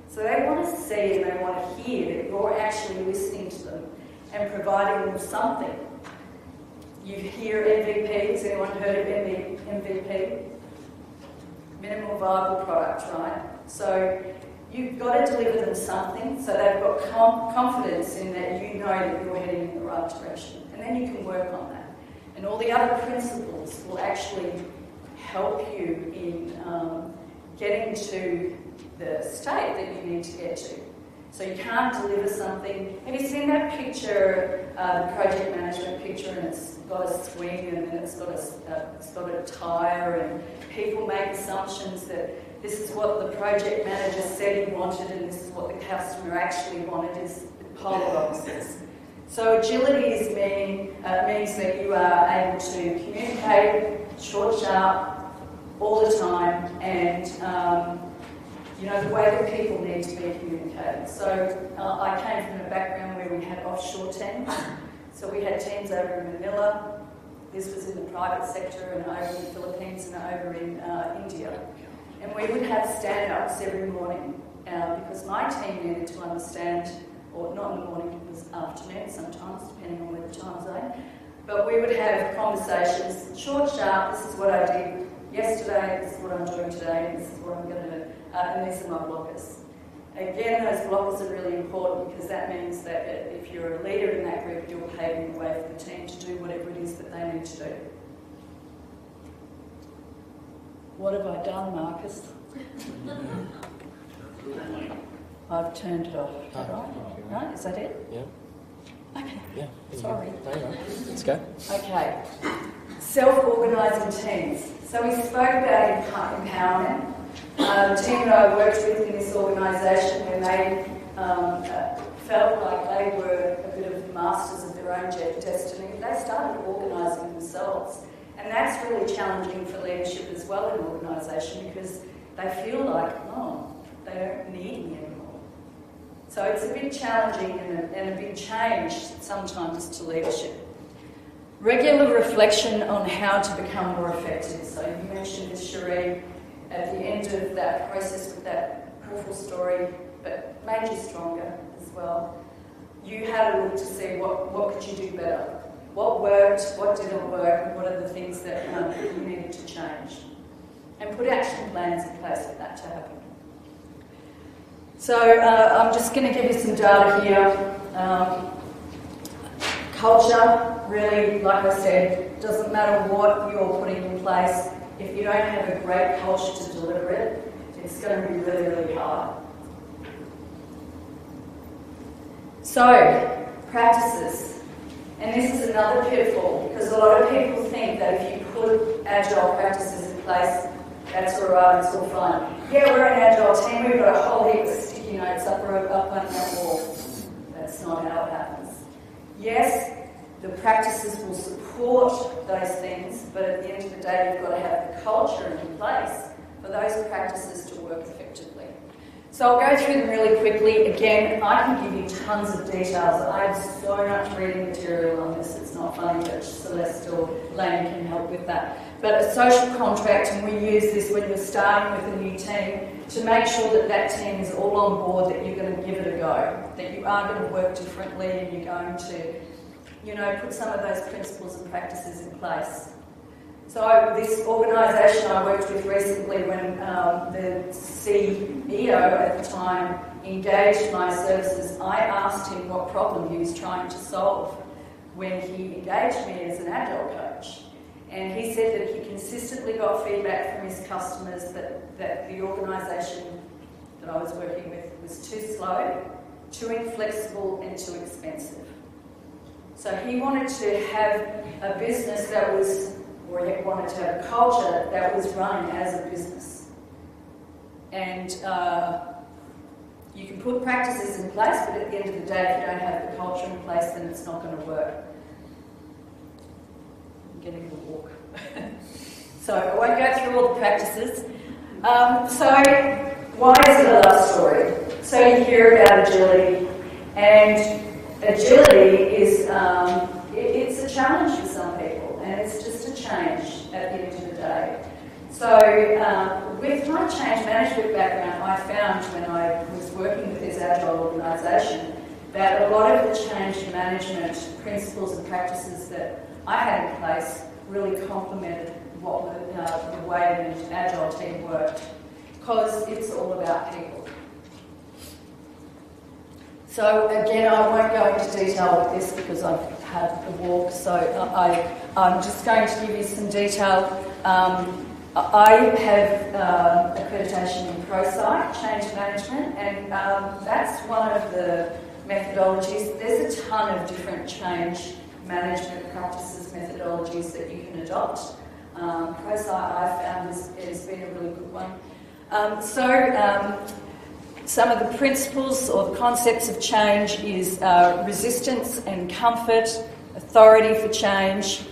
So they want to see and they want to hear that you're actually listening to them and providing them something. You hear MVP, has anyone heard of MVP? Minimal viable product, right? So you've got to deliver them something so they've got confidence in that you know that you're heading in the right direction. And then you can work on that. And all the other principles will actually help you in getting to the state that you need to get to. So you can't deliver something. Have you seen that picture, the project management picture, and it's got a swing and then it's got a tyre, and people make assumptions that this is what the project manager said he wanted and this is what the customer actually wanted, is polar opposites. So agility means that you are able to communicate short, sharp, all the time, and the way that people need to be communicated. So I came from a background where we had offshore teams. So we had teams over in Manila. This was in the private sector, and over in the Philippines and over in India. And we would have stand-ups every morning because my team needed to understand, or not in the morning, it was afternoon sometimes, depending on where the time zone. But we would have conversations, short, sharp, this is what I did yesterday, this is what I'm doing today, this is what I'm going to do, and these are my blockers. Again, those blockers are really important because that means that if you're a leader in that group, you're paving the way for the team to do whatever it is that they need to do. What have I done, Marcus? I've turned it off. Is that right? Right? Is that it?
Yeah.
Okay.
Yeah.
Sorry.
Let's go.
Okay. Self-organising teams. So we spoke about empowerment. The team that I worked with in this organisation, when they felt like they were a bit of masters of their own destiny, they started organising themselves. And that's really challenging for leadership as well in an organisation because they feel like, they don't need me anymore. So it's a bit challenging and a big change sometimes to leadership. Regular reflection on how to become more effective. So you mentioned with Sheree at the end of that process with that awful story, but made you stronger as well. You had a look to see what could you do better. What worked, what didn't work, and what are the things that you needed to change. And put action plans in place for that to happen. So I'm just going to give you some data here. Culture, really, like I said, doesn't matter what you're putting in place. If you don't have a great culture to deliver it, it's going to be really, really hard. So, practices. And this is another pitfall, because a lot of people think that if you put agile practices in place, that's all right, it's all fine. Yeah, we're an agile team, we've got a whole heap of sticky notes up on that wall. That's not how it happens. Yes, the practices will support those things, but at the end of the day, you've got to have the culture in place for those practices to work effectively. So I'll go through them really quickly. Again, I can give you tons of details. I have so much reading material on this, it's not funny, but Celeste or Lane can help with that. But a social contract, and we use this when you're starting with a new team, to make sure that that team is all on board, that you're going to give it a go, that you are going to work differently and you're going to, put some of those principles and practices in place. So this organisation I worked with recently, when the CEO at the time engaged my services, I asked him what problem he was trying to solve when he engaged me as an Agile coach. And he said that he consistently got feedback from his customers that the organisation that I was working with was too slow, too inflexible and too expensive. So he wanted to have a business that was, or he wanted to have a culture that was running as a business. And, You can put practices in place, but at the end of the day, if you don't have the culture in place, then it's not going to work. I'm getting a walk. So I won't go through all the practices. So why is it a love story? So you hear about agility, and agility is it's a challenge for some people, and it's just a change at the end of the day. So with my change management background, I found when I was working with this Agile organisation that a lot of the change management principles and practices that I had in place really complemented what the way an Agile team worked, because it's all about people. So again, I won't go into detail with this because I've had the walk, so I'm just going to give you some detail. I have accreditation in ProSci, Change Management, and that's one of the methodologies. There's a ton of different change management practices, methodologies that you can adopt. ProSci, I found, has been a really good one. Some of the principles or the concepts of change is resistance and comfort, authority for change,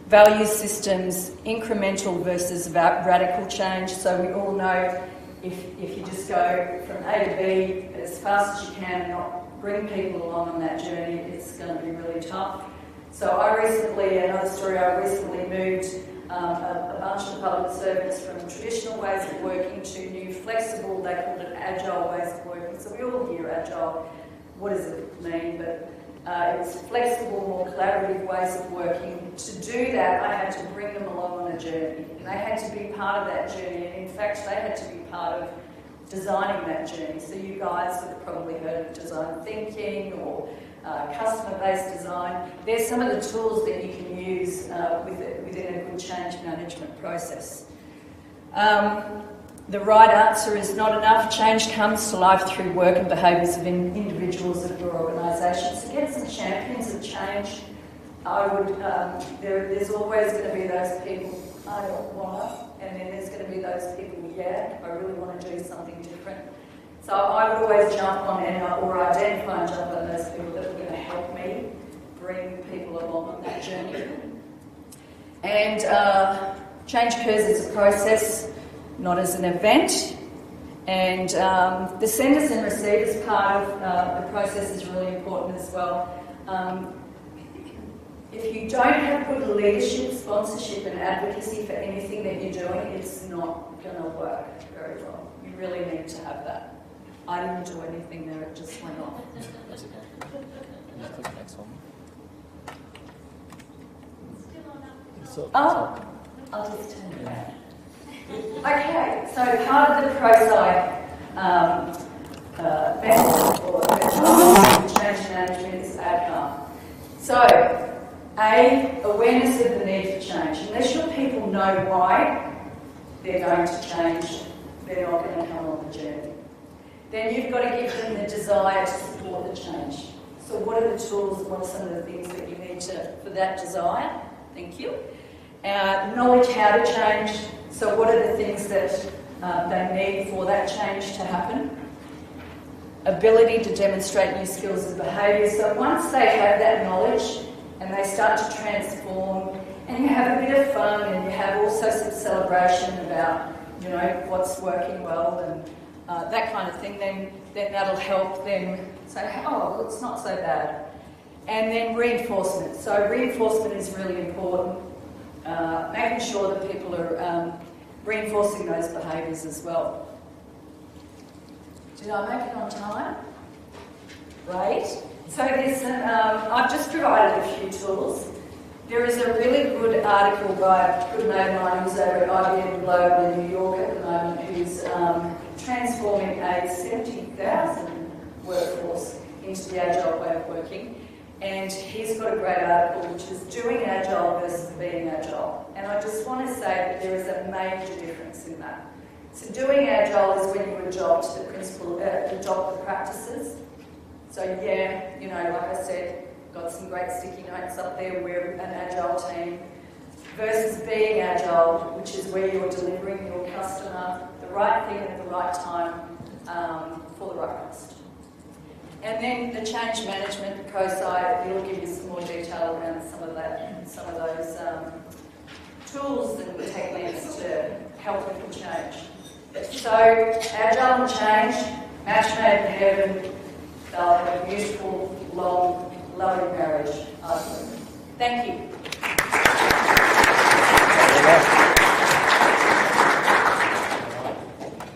value systems, incremental versus radical change. So we all know if you just go from A to B as fast as you can and not bring people along on that journey, it's going to be really tough. So I recently moved a bunch of public servants from traditional ways of working to new flexible, they called it agile ways of working. So we all hear agile, what does it mean? But it's flexible, more collaborative ways of working. To do that, I had to bring them along on a journey. And they had to be part of that journey. And in fact, they had to be part of designing that journey. So you guys have probably heard of design thinking or customer-based design. There's some of the tools that you can use within a good change management process. The right answer is not enough. Change comes to life through work and behaviours of individuals of your organisation. So get some champions of change. I would. There's always going to be those people, I don't want to, and then there's going to be those people, yeah, I really want to do something different. So I would always jump on or identify and jump on those people that are going to help me bring people along on that journey. And change occurs as a process, not as an event. And the senders and receivers part of the process is really important as well. If you don't have good leadership, sponsorship and advocacy for anything that you're doing, it's not going to work very well. You really need to have that. I didn't do anything there, it just went off.
That's okay. Can you click the next one?
Oh, I'll just turn it around. Okay, so part of the ProSci method or change management is outcome. So, awareness of the need for change. Unless your people know why they're going to change, they're not going to come on the journey. Then you've got to give them the desire to support the change. So what are the tools, what are some of the things that you need for that desire? Thank you. Knowledge how to change. So what are the things that they need for that change to happen? Ability to demonstrate new skills and behaviours. So once they have that knowledge and they start to transform and you have a bit of fun and you have also some celebration about, you know, what's working well and that kind of thing, then that'll help them say, oh, well, it's not so bad. And then reinforcement. So reinforcement is really important. Making sure that people are reinforcing those behaviours as well. Did I make it on time? Great. So there's I've just provided a few tools. There is a really good article by a good mate of mine who's over at IBM Global in New York at the moment, who's transforming a 70,000 workforce into the Agile way of working. And he's got a great article which is doing Agile versus being Agile. And I just want to say that there is a major difference in that. So doing Agile is when you adopt the principle, adopt the practices. So yeah, you know, like I said, got some great sticky notes up there, we're an Agile team. Versus being Agile, which is where you're delivering your customer the right thing at the right time for the authorised. And then the change management co-site, it'll give you some more detail around some of those tools and techniques to help people change. So, Agile and Change, match made in heaven, they'll have a beautiful, long, loving marriage, I believe. Thank you.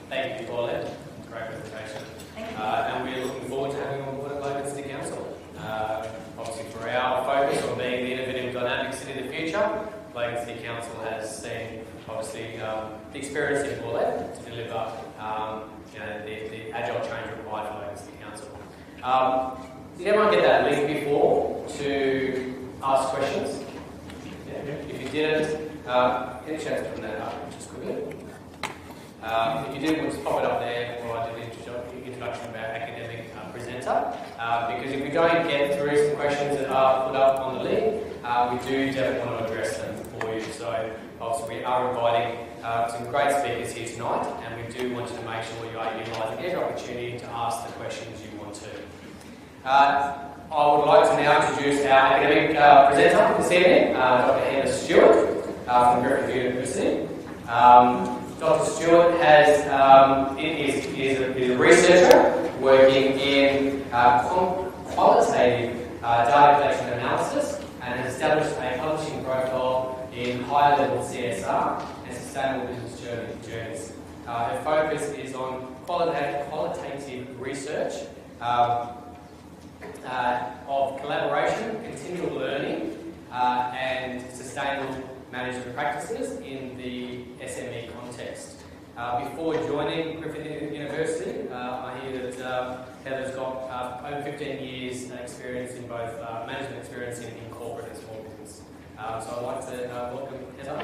Thank you, Paulette. Great presentation. And we're looking forward to having you on board at Logan City Council. Obviously, for our focus on being the innovative, dynamic city of the future, Logan City Council has seen, obviously, the experience in Paulette to deliver the agile change required for Logan City Council. Did everyone get that link before to ask questions? Yeah. If you didn't, get a chance to put that up just quickly. If you did, we'll just pop it up there while I do the introduction of our academic presenter. Because if we don't get through some questions that are put up on the link, we do definitely want to address them for you. So obviously we are inviting some great speakers here tonight, and we do want you to make sure you are utilising every opportunity to ask the questions you want to. I would like to now introduce our academic presenter this evening, Dr Heather Stewart from Griffith University. Dr Stewart is a researcher working in qualitative data collection analysis and has established a publishing profile in high-level CSR and sustainable business journeys. Her focus is on qualitative research of collaboration, continual learning, and sustainable management practices in the SME context. Before joining Griffith University, I hear that Heather's got over 15 years experience in both management experience in corporate and small business. So I'd like to welcome Heather.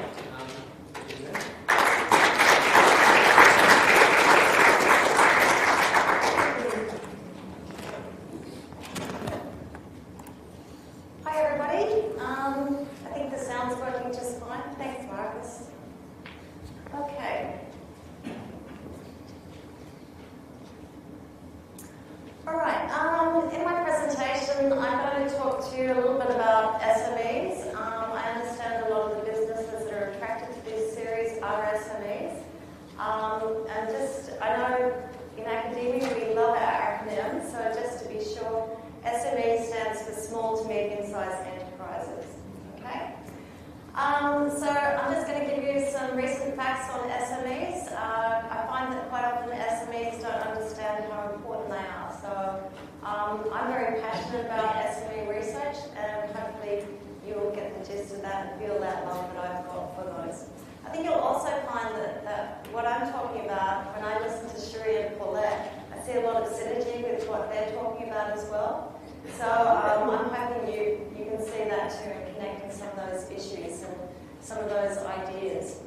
Hi everybody. I think the sound's working just fine. Thanks, Marcus. Okay. All right. In my presentation, I'm going to talk to you a little bit about SMEs. I understand a lot of the businesses that are attracted to this series are SMEs. I know in academia we love our acronyms, so just to be sure, SME stands for small to medium-sized enterprises. Okay? So I'm just going to give you some recent facts on SMEs. I find that quite often SMEs don't understand how important they are. So I'm very passionate about SME research, and hopefully you'll get the gist of that and feel that love that I've got for those. I think you'll also find that what I'm talking about, when I listen to Sheree and Paulette, I see a lot of synergy with what they're talking about as well. So I'm hoping you can see that too and connect with some of those issues and some of those ideas.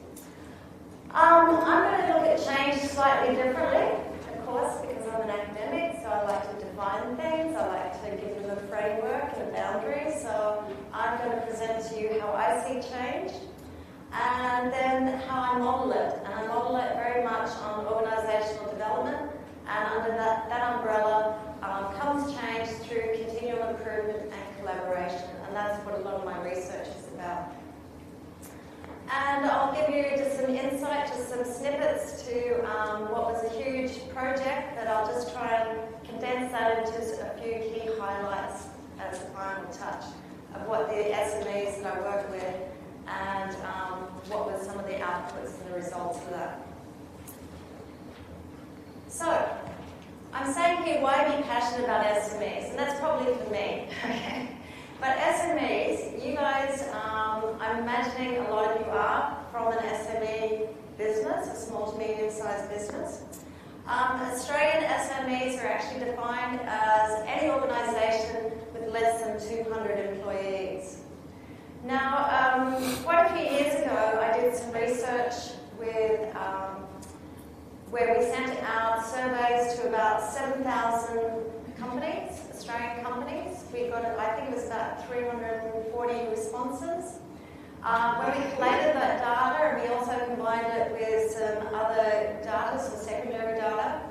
I'm going to look at change slightly differently, of course, because I'm an academic, so I like to define things, I like to give them a framework and a boundary. So I'm going to present to you how I see change, and then how I model it. And I model it very much on organisational development, and under that umbrella comes change through continual improvement and collaboration, and that's what a lot of my research is about. And I'll give you just some insight, just some snippets to what was a huge project that I'll just try and condense that into a few key highlights as a final touch of what the SMEs that I work with and what were some of the outputs and the results of that. So, I'm saying here, why be passionate about SMEs? And that's probably for me, okay? But SMEs, you guys, I'm imagining a lot of you are from an SME business, a small to medium-sized business. Australian SMEs are actually defined as any organisation with less than 200 employees. Now, quite a few years ago, I did some research with where we sent out surveys to about 7,000 companies, Australian companies. We got, I think it was about 340 responses. When we collated that data, and we also combined it with some other data, some secondary data,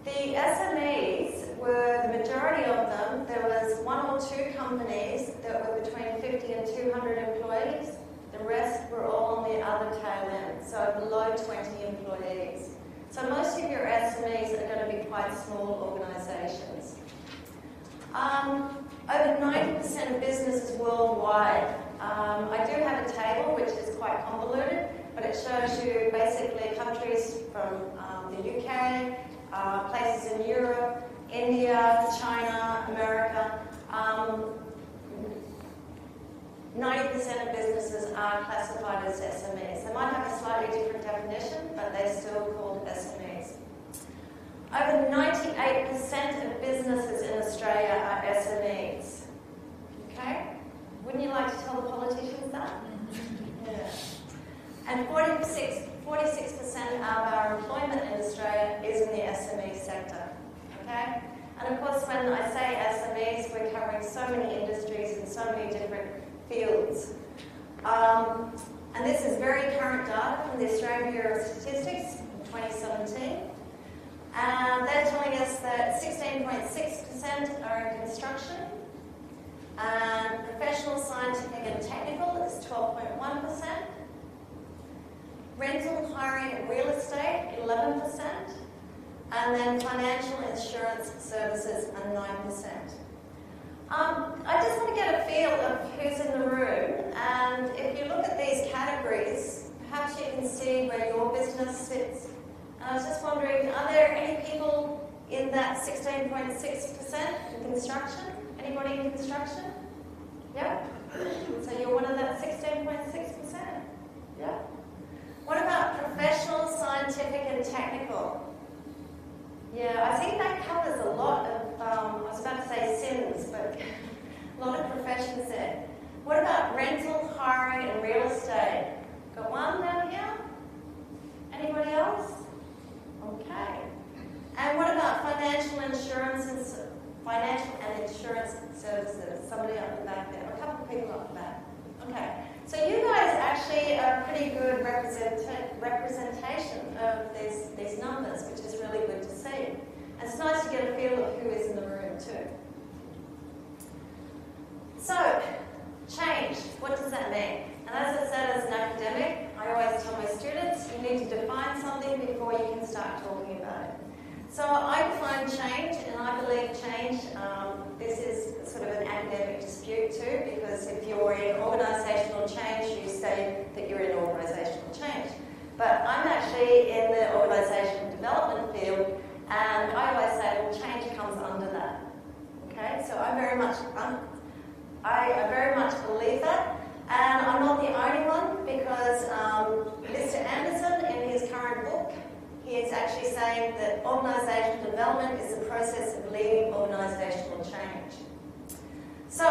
The SMEs were the majority of them. There was 1 or 2 companies that were between 50 and 200 employees. The rest were all on the other tail end, so below 20 employees. So most of your SMEs are going to be quite small organisations. Over 90% of businesses worldwide. I do have a table which is quite convoluted, but it shows you basically countries from the UK, places in Europe, India, China, America. 90% of businesses are classified as SMEs. They might have a slightly different definition, but they're still called SMEs. Over 98% of businesses in Australia are SMEs. Okay? Wouldn't you like to tell the politicians that? Yeah. And 46% of our employment in Australia is in the SME sector. Okay? And of course, when I say SMEs, we're covering so many industries and so many different fields. And this is very current data from the Australian Bureau of Statistics in 2017. And they're telling us that 16.6% are in construction, and professional, scientific and technical is 12.1%, rental, hiring and real estate 11%, and then financial insurance services are 9%. I just want to get a feel of who's in the room, and if you look at these categories, perhaps you can see where your business sits. And I was just wondering, are there any people in that 16.6% in construction? Anybody in construction? Yeah? So you're one of that 16.6%? Yeah? What about professional, scientific and technical? Yeah, I think that covers a lot of, I was about to say sins, but a lot of professions there. What about rental, hiring and real estate? Got one down here? Anybody else? Okay. And what about financial insurance and insurance services? Somebody up the back there, a couple of people up the back. Okay. So you guys actually are a pretty good representation of these numbers, which is really good to see. And it's nice to get a feel of who is in the room too. So, change, what does that mean? And as I said, as an academic, I always tell my students, you need to define something before you can start talking about it. So I define change, and I believe change, this is sort of an academic dispute too, because if you're in organisational change, you say that you're in organisational change. But I'm actually in the organisational development field, and I always say, well, change comes under that. Okay, so I very much believe that, and I'm not the only one, because Mr. Anderson, in his current book, he is actually saying that organisational development is the process of leading organisational change. So,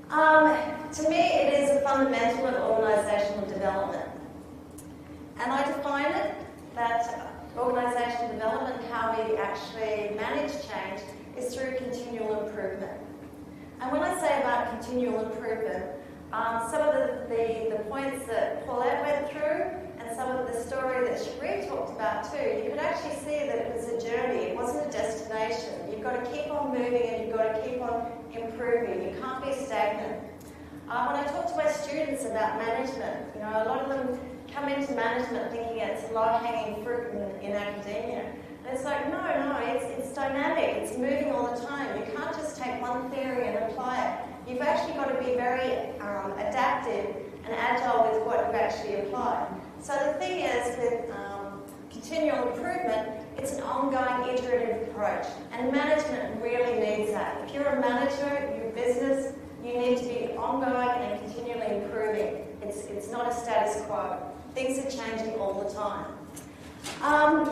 to me, it is a fundamental of organisational development. And I define it that organisational development, how we actually manage change, is through continual improvement. And when I say about continual improvement, some of the points that Paulette went through and some of the story that Sheree talked about too, you could actually see that it was a journey, it wasn't a destination. You've got to keep on moving and you've got to keep on improving. You can't be stagnant. When I talk to my students about management, you know, a lot of them come into management thinking it's low-hanging fruit in academia. And it's like, no, it's dynamic, it's moving all the time. You can't just take one theory and apply it. You've actually got to be very adaptive and agile with what you've actually applied. So the thing is, with continual improvement, it's an ongoing iterative approach. And management really needs that. If you're a manager, your business, you need to be ongoing and continually improving. It's not a status quo. Things are changing all the time.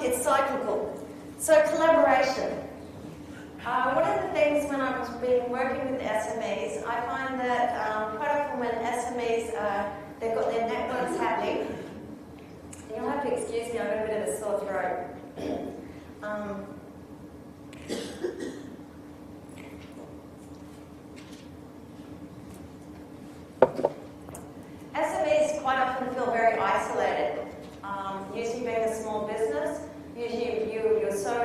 It's cyclical. So collaboration. One of the things when I've been working with SMEs, I find that quite often when SMEs, they've got their networks happening, you'll have to excuse me, I've got a bit of a sore throat. SMEs quite often feel very isolated. Usually being a small business, usually you're so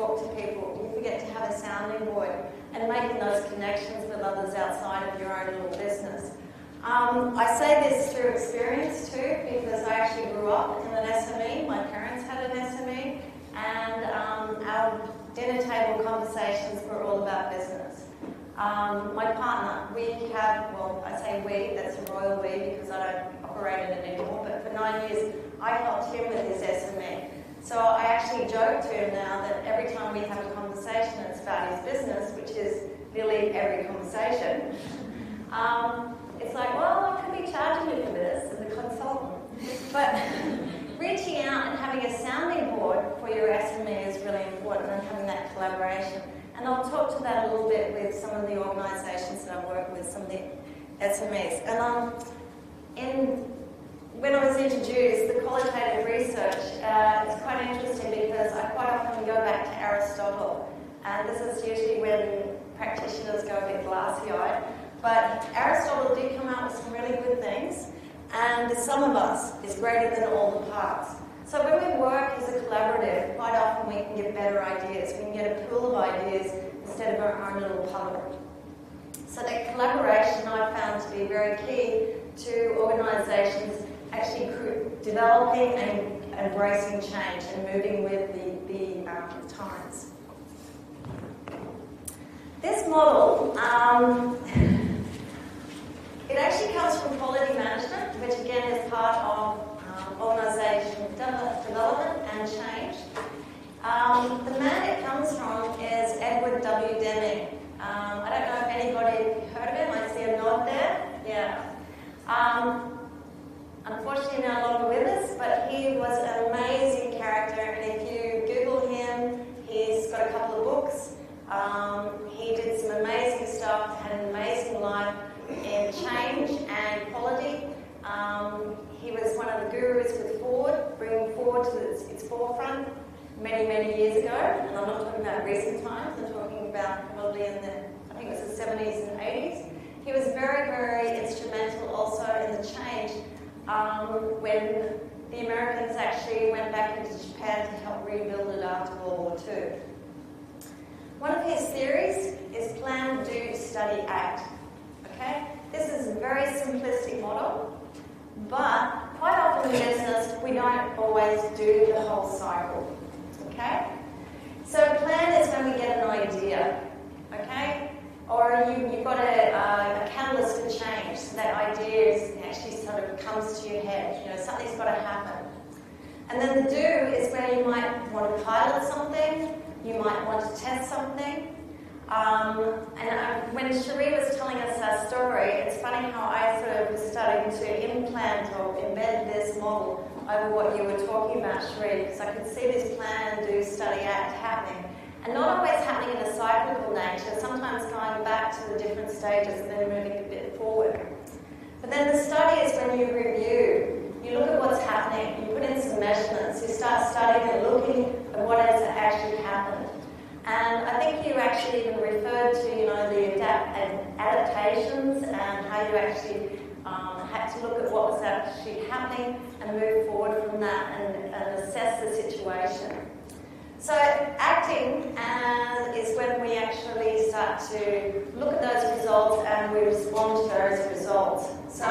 talk to people. You forget to have a sounding board and making those connections with others outside of your own little business. I say this through experience too, because I actually grew up in an SME. My parents had an SME, and our dinner table conversations were all about business. My partner, we have, well, I say we, that's a royal we because I don't operate in it anymore, but for 9 years I helped him with his SME. So I actually joke to him now that every time we have a conversation it's about his business, which is nearly every conversation. It's like, well, I could be charging you for this as a consultant. But reaching out and having a sounding board for your SME is really important, and having that collaboration. And I'll talk to that a little bit with some of the organisations that I've worked with, some of the SMEs. And when I was introduced, the qualitative research is quite interesting because I quite often go back to Aristotle. And this is usually when practitioners go a bit glassy-eyed. But Aristotle did come out with some really good things, and the sum of us is greater than all the parts. So when we work as a collaborative, quite often we can get better ideas. We can get a pool of ideas instead of our own little puddle. So that collaboration I found to be very key to organisations actually developing and embracing change and moving with the times. This model, it actually comes from quality management, which again is part of organisation development and change. The man it comes from is Edward W. Deming. I don't know if anybody heard of him. I see a nod there. Yeah. Unfortunately no longer with us, but he was an amazing character, and if you Google him, he's got a couple of books. He did some amazing stuff, had an amazing life in change and quality. He was one of the gurus with Ford, bringing Ford to its forefront many, many years ago. And I'm not talking about recent times, I'm talking about probably in the, I think it was the 70s and 80s. He was very, very instrumental also in the change when the Americans actually went back into Japan to help rebuild it after World War II. One of his theories is plan, do, study, act. Okay? This is a very simplistic model, but quite often in business we don't always do the whole cycle. Okay? So plan is when we get an idea. Okay? Or you've got a catalyst for change, so that idea actually sort of comes to your head. You know, something's got to happen. And then the do is where you might want to pilot something, you might want to test something. When Sheree was telling us her story, it's funny how I sort of was starting to implant or embed this model over what you were talking about, Sheree, because I could see this plan, do, study, act happening. And not always happening in a cyclical nature, sometimes going back to the different stages and then moving a bit forward. But then the study is when you review. You look at what's happening, you put in some measurements, you start studying and looking at what has actually happened. And I think you actually even referred to, the adaptations and how you actually had to look at what was actually happening and move forward from that and assess the situation. So acting is when we actually start to look at those results and we respond to those results. So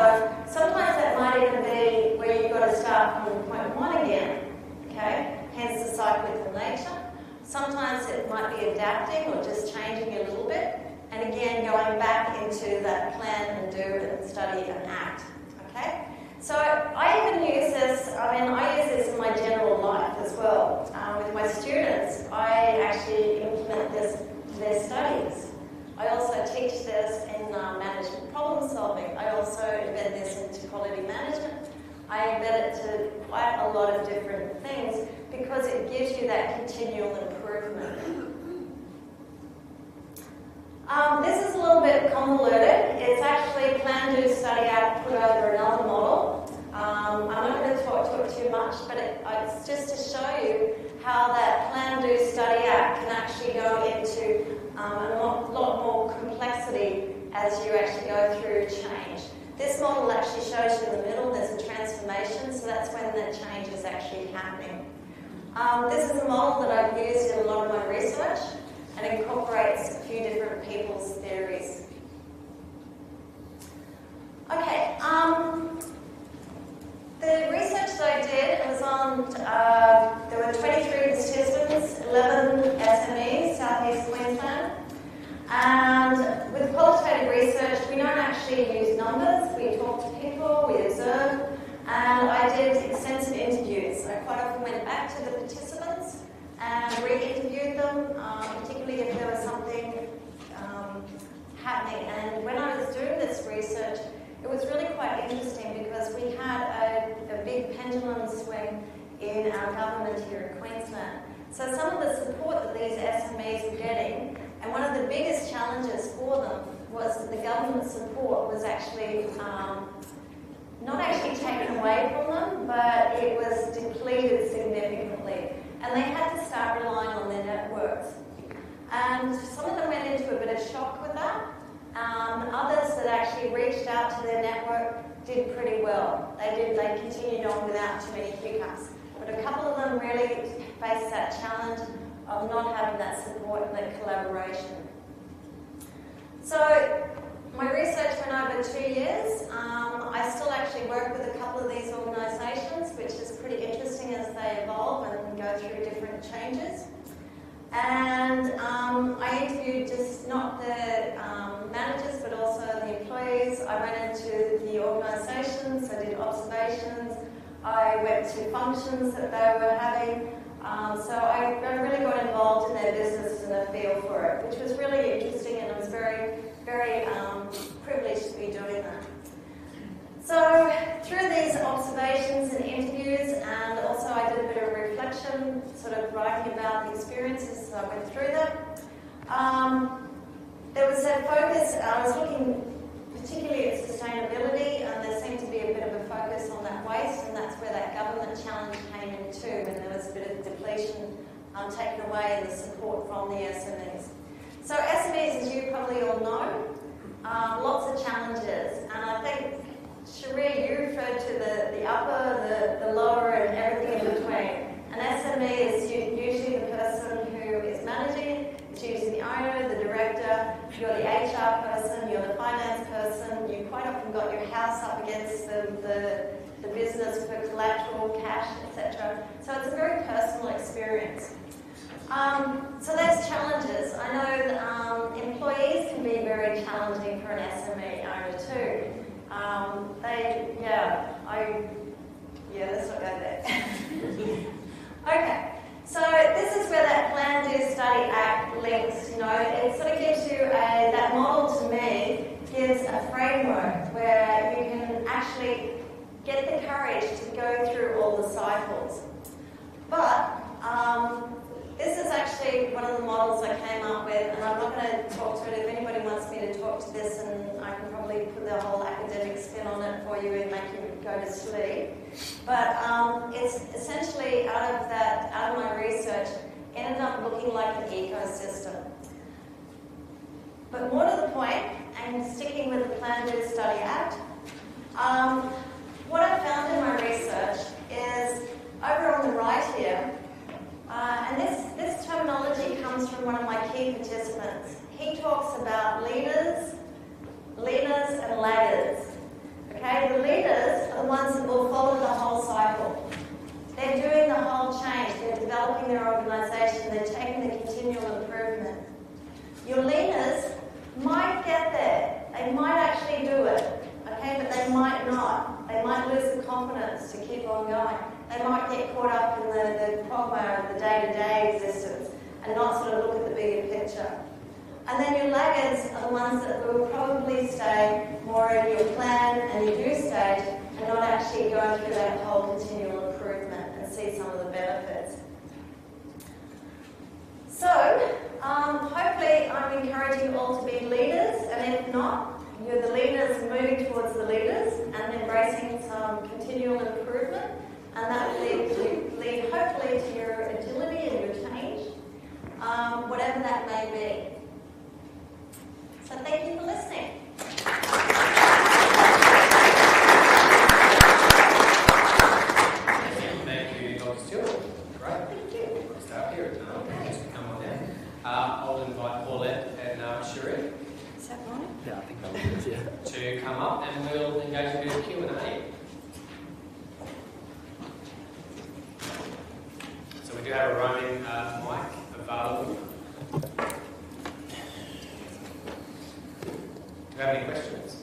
sometimes that might even be where you've got to start from point one again, okay? Hence the cyclical nature. Sometimes it might be adapting or just changing a little bit, and again going back into that plan and do and study and act, okay? So I even use this, I use this in my general life as well. With my students, I actually implement this to their studies. I also teach this in management problem solving. I also embed this into quality management. I embed it to quite a lot of different things because it gives you that continual improvement. This is a little bit convoluted. It's actually plan, do, study, act, put over another model. I'm not going to talk to it too much, but it's just to show you how that plan, do, study, act can actually go into a lot more complexity as you actually go through change. This model actually shows you in the middle there's a transformation, so that's when that change is actually happening. This is a model that I've used in a lot of my research and incorporates a few different people's theories. Okay, the research that I did was on, there were 23 participants, 11 SMEs, Southeast Queensland. And with qualitative research, we don't actually use numbers. We talk to people, we observe, and I did extensive interviews. I quite often went back to the participants and re-interviewed them, particularly if there was something happening. And when I was doing this research, it was really quite interesting because we had a big pendulum swing in our government here in Queensland. So some of the support that these SMEs were getting, and one of the biggest challenges for them was that the government support was actually not actually taken away from them, but it was depleted significantly. And they had to start relying on their networks. And some of them went into a bit of shock with that. Others that actually reached out to their network did pretty well. They continued on without too many hiccups. But a couple of them really faced that challenge of not having that support and that collaboration. So my research went over 2 years. I still actually work with a couple of these organisations, which is pretty interesting as they evolve and go through different changes. And I interviewed just not the managers, but also the employees. I went into the organisations, I did observations, I went to functions that they were having. So I really got involved in their business and a feel for it, which was really interesting, and I was very, very privileged to be doing that. So through these observations and interviews, and also I did a bit of reflection, sort of writing about the experiences as I went through them. There was a focus, I was looking particularly at sustainability, and there seemed to be a bit of a focus on that waste, and that's where that government challenge came in too, when there was a bit of depletion taken away in the support from the SMEs. So SMEs, as you probably all know, lots of challenges, and I think, Sheree, you referred to the upper, the lower, and everything in between. An SME is usually the person who is managing it. It's usually the owner, the director, you're the HR person, you're the finance person. You quite often got your house up against the business for collateral, cash, etc. So it's a very personal experience. So there's challenges. I know that employees can be very challenging for an SME owner too. Let's not go there. Okay, so this is where that Plan, Do, Study, Act links. You know, it sort of gives you that model to me gives a framework where you can actually get the courage to go through all the cycles. But this is actually one of the models I came up with, and I'm not going to talk to it. If anybody wants me to talk to this, and I can probably put the whole academic spin on it for you and make you go to sleep. But it's essentially out of my research, ended up looking like an ecosystem. But more to the point, and sticking with the Plan, Do, Study, Act, what I found in my research is over on the right here. And this terminology comes from one of my key participants. He talks about leaders, and laggers. Okay, the leaders are the ones that will follow the whole cycle. They're doing the whole change. They're developing their organisation. They're taking the continual improvement. Your leaders might get there. They might actually do it. Okay, but they might not. They might lose the confidence to keep on going. They might get caught up in the quagmire of the day-to-day existence and not sort of look at the bigger picture. And then your laggards are the ones that will probably stay more in your plan and your do stage and not actually go through that whole continual improvement and see some of the benefits. So, hopefully I'm encouraging you all to be leaders, and if not, you're the leaders moving towards the leaders and embracing some continual improvement. And that will lead hopefully to your agility and your change, whatever that may be. So thank you for listening.
Thank you, Dr. Stewart. Right.
Thank
invite Paulette and Sheree
Is that right?
Yeah, I think that was good, yeah.
to come up and we'll engage a bit of Q&A. So we do have a roaming mic available. Do you have any questions?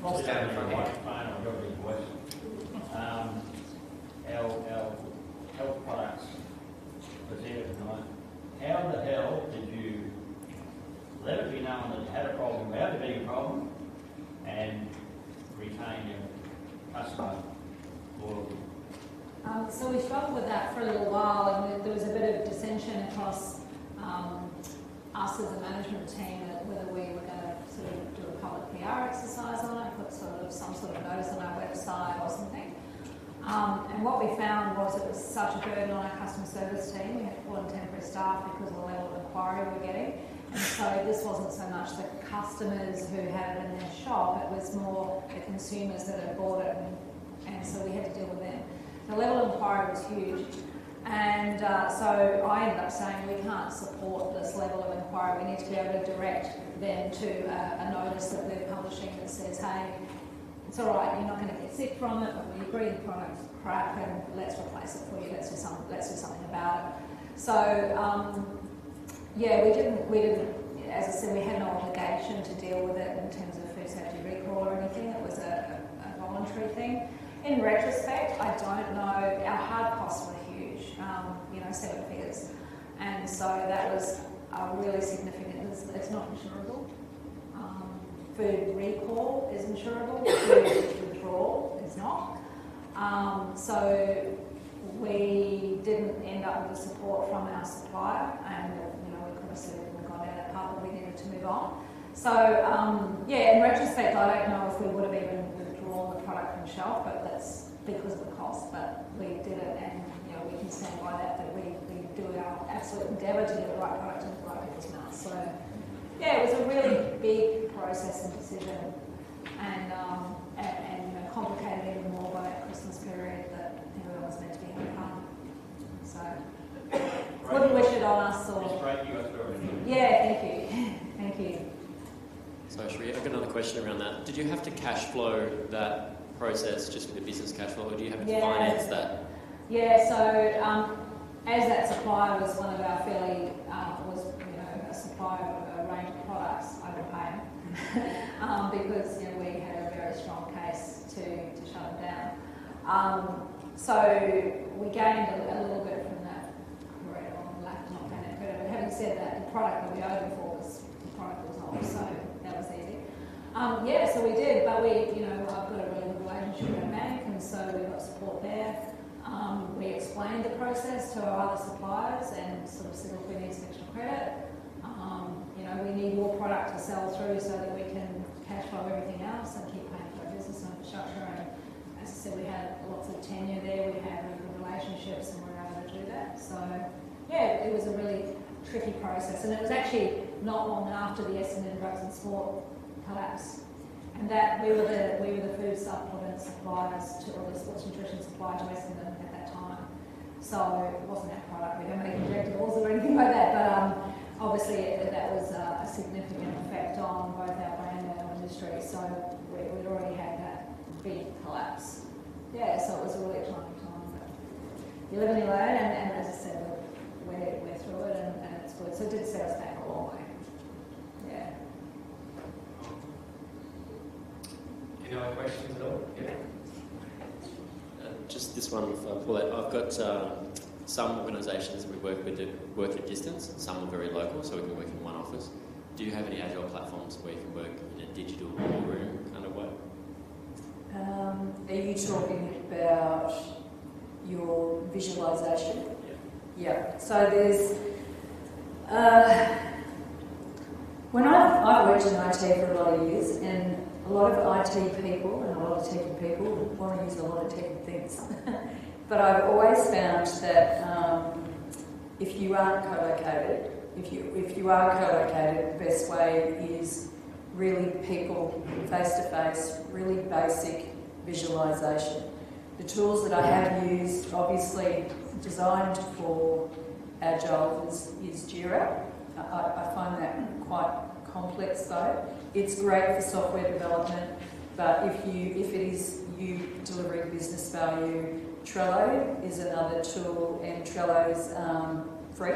Just down the front here.
I've got a big question. Our health products presented tonight, how the hell did you let it be known that you had a problem without there being a problem and retain your customer loyalty?
So we struggled with that for a little while, and there was a bit of dissension across us as a management team whether we were going to sort of do a public PR exercise on it, put some sort of notice on our website or something. And what we found was it was such a burden on our customer service team. We had to pull in temporary staff because of the level of inquiry we were getting. And so this wasn't so much the customers who had it in their shop, it was more the consumers that had bought it, and so we had to deal with them. The level of inquiry was huge. And so I ended up saying we can't support this level of inquiry. We need to be able to direct them to a notice that we're publishing that says, hey, it's all right, you're not going to get sick from it, but we agree the product's crap and let's replace it for you, let's do something about it. So, yeah, we didn't, as I said, we had no obligation to deal with it in terms of food safety recall or anything. It was a voluntary thing. In retrospect, I don't know, our hard costs were huge, 7 figures. And so that was really significant. It's not insurable. Food recall is insurable, food withdrawal is not. So we didn't end up with the support from our supplier, and we could have said we've gone down that path, but we needed to move on. So yeah, in retrospect, I don't know if we would have even withdrawn the product from shelf, but that's because of the cost. But we did it, and we can stand by that we do our absolute endeavour to get the right product into the right people's mouths. So yeah, it was a really big process and decision, and complicated even more by that Christmas period that everyone was meant to be having fun. So wouldn't wish it on us or.
It's great you got through it.
Yeah, thank you.
So Sheree, I've got another question around that. Did you have to cash flow that process just with the business cash flow, or do you have to finance that?
Yeah, so as that supplier was one of our fairly, a supplier of a range of products, I would pay them because we had a very strong case to shut it down. So we gained a little bit from that credit, or lack of not paying that credit. But having said that, the product that we owed them for was the product was old, so that was easy. Yeah, so we did, but I've got a really good relationship with our bank, and so we got support there. We explained the process to our other suppliers and sort of said, look, we need some extra credit. We need more product to sell through so that we can cash flow everything else and keep paying for our business infrastructure. And as I said, we had lots of tenure there, we had really good relationships, and we were able to do that. So yeah, it was a really tricky process, and it was actually not long after the SME drugs and sport collapse, and that we were the food supplement suppliers or the sports nutrition supplier to Essendon at that time. So it wasn't our product. We don't make injectables or anything like that, but obviously that was a significant effect on both our brand and our industry. So we'd already had that big collapse. Yeah, so it was a really trying time. But you live and you learn, and as I said, we're through it, and it's good. So it did set us back a long way. Yeah.
Any other questions at all? Yeah.
Just this one for Paulette. I've got some organisations we work with that work at distance. Some are very local, so we can work in one office. Do you have any Agile platforms where you can work in a digital room kind of way?
Are you talking about your visualisation? Yeah. So there's when I've worked in IT for a lot of years, and a lot of IT people and a lot of techie people want to use a lot of techie things. But I've always found that if you aren't co-located, if you are co-located, the best way is really people face-to-face, really basic visualisation. The tools that I have used, obviously designed for Agile is Jira. I find that quite complex though. It's great for software development, but if it is you delivering business value, Trello is another tool, and Trello's free.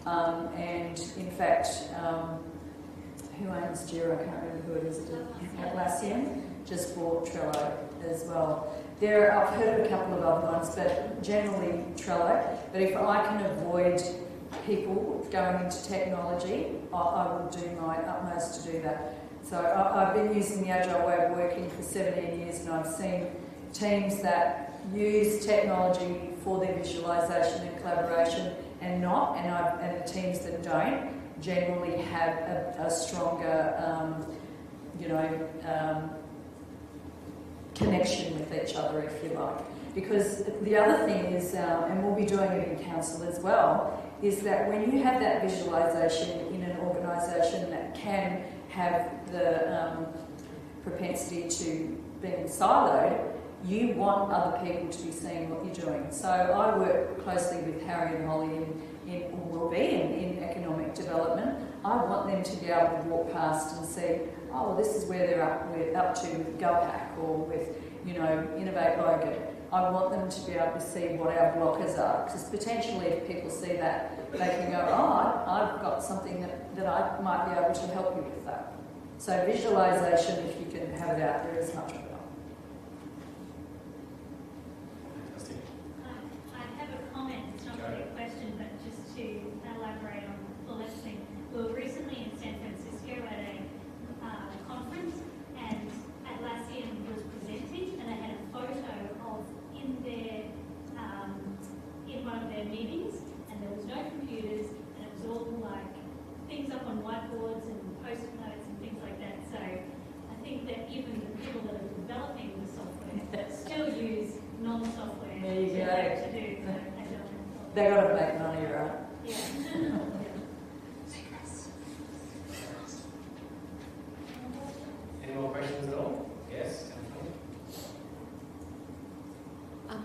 And in fact, who owns Jira? I can't remember who it is. Atlassian just bought Trello as well. I've heard of a couple of other ones, but generally Trello. But if I can avoid people going into technology, I will do my utmost to do that. So I've been using the Agile way of working for 17 years, and I've seen teams that use technology for their visualisation and collaboration and not, and the teams that don't generally have a stronger, connection with each other, if you like. Because the other thing is, and we'll be doing it in council as well, is that when you have that visualisation in an organisation that can have the propensity to being siloed, you want other people to be seeing what you're doing. So I work closely with Harry and Holly in economic development. I want them to be able to walk past and see, oh, well, this is where they're up to with GoHack or with, Innovate Logan. I want them to be able to see what our blockers are, because potentially if people see that, they can go, oh, I've got something that I might be able to help you with that. So visualisation, if you can have it out there, is much better.
I have a comment. It's not really a question, but just to elaborate on Paulette's thing. We were recently in San Francisco at a conference, and Atlassian was presenting, and they had a photo of in one of their meetings, and there was no computers, and it was all like things up on whiteboards and post-it notes and things like that. So I think that even the people that are developing the software still use non-software to do Agile.
They've got to make money, right?
Yeah.
Any more questions at all? Yes.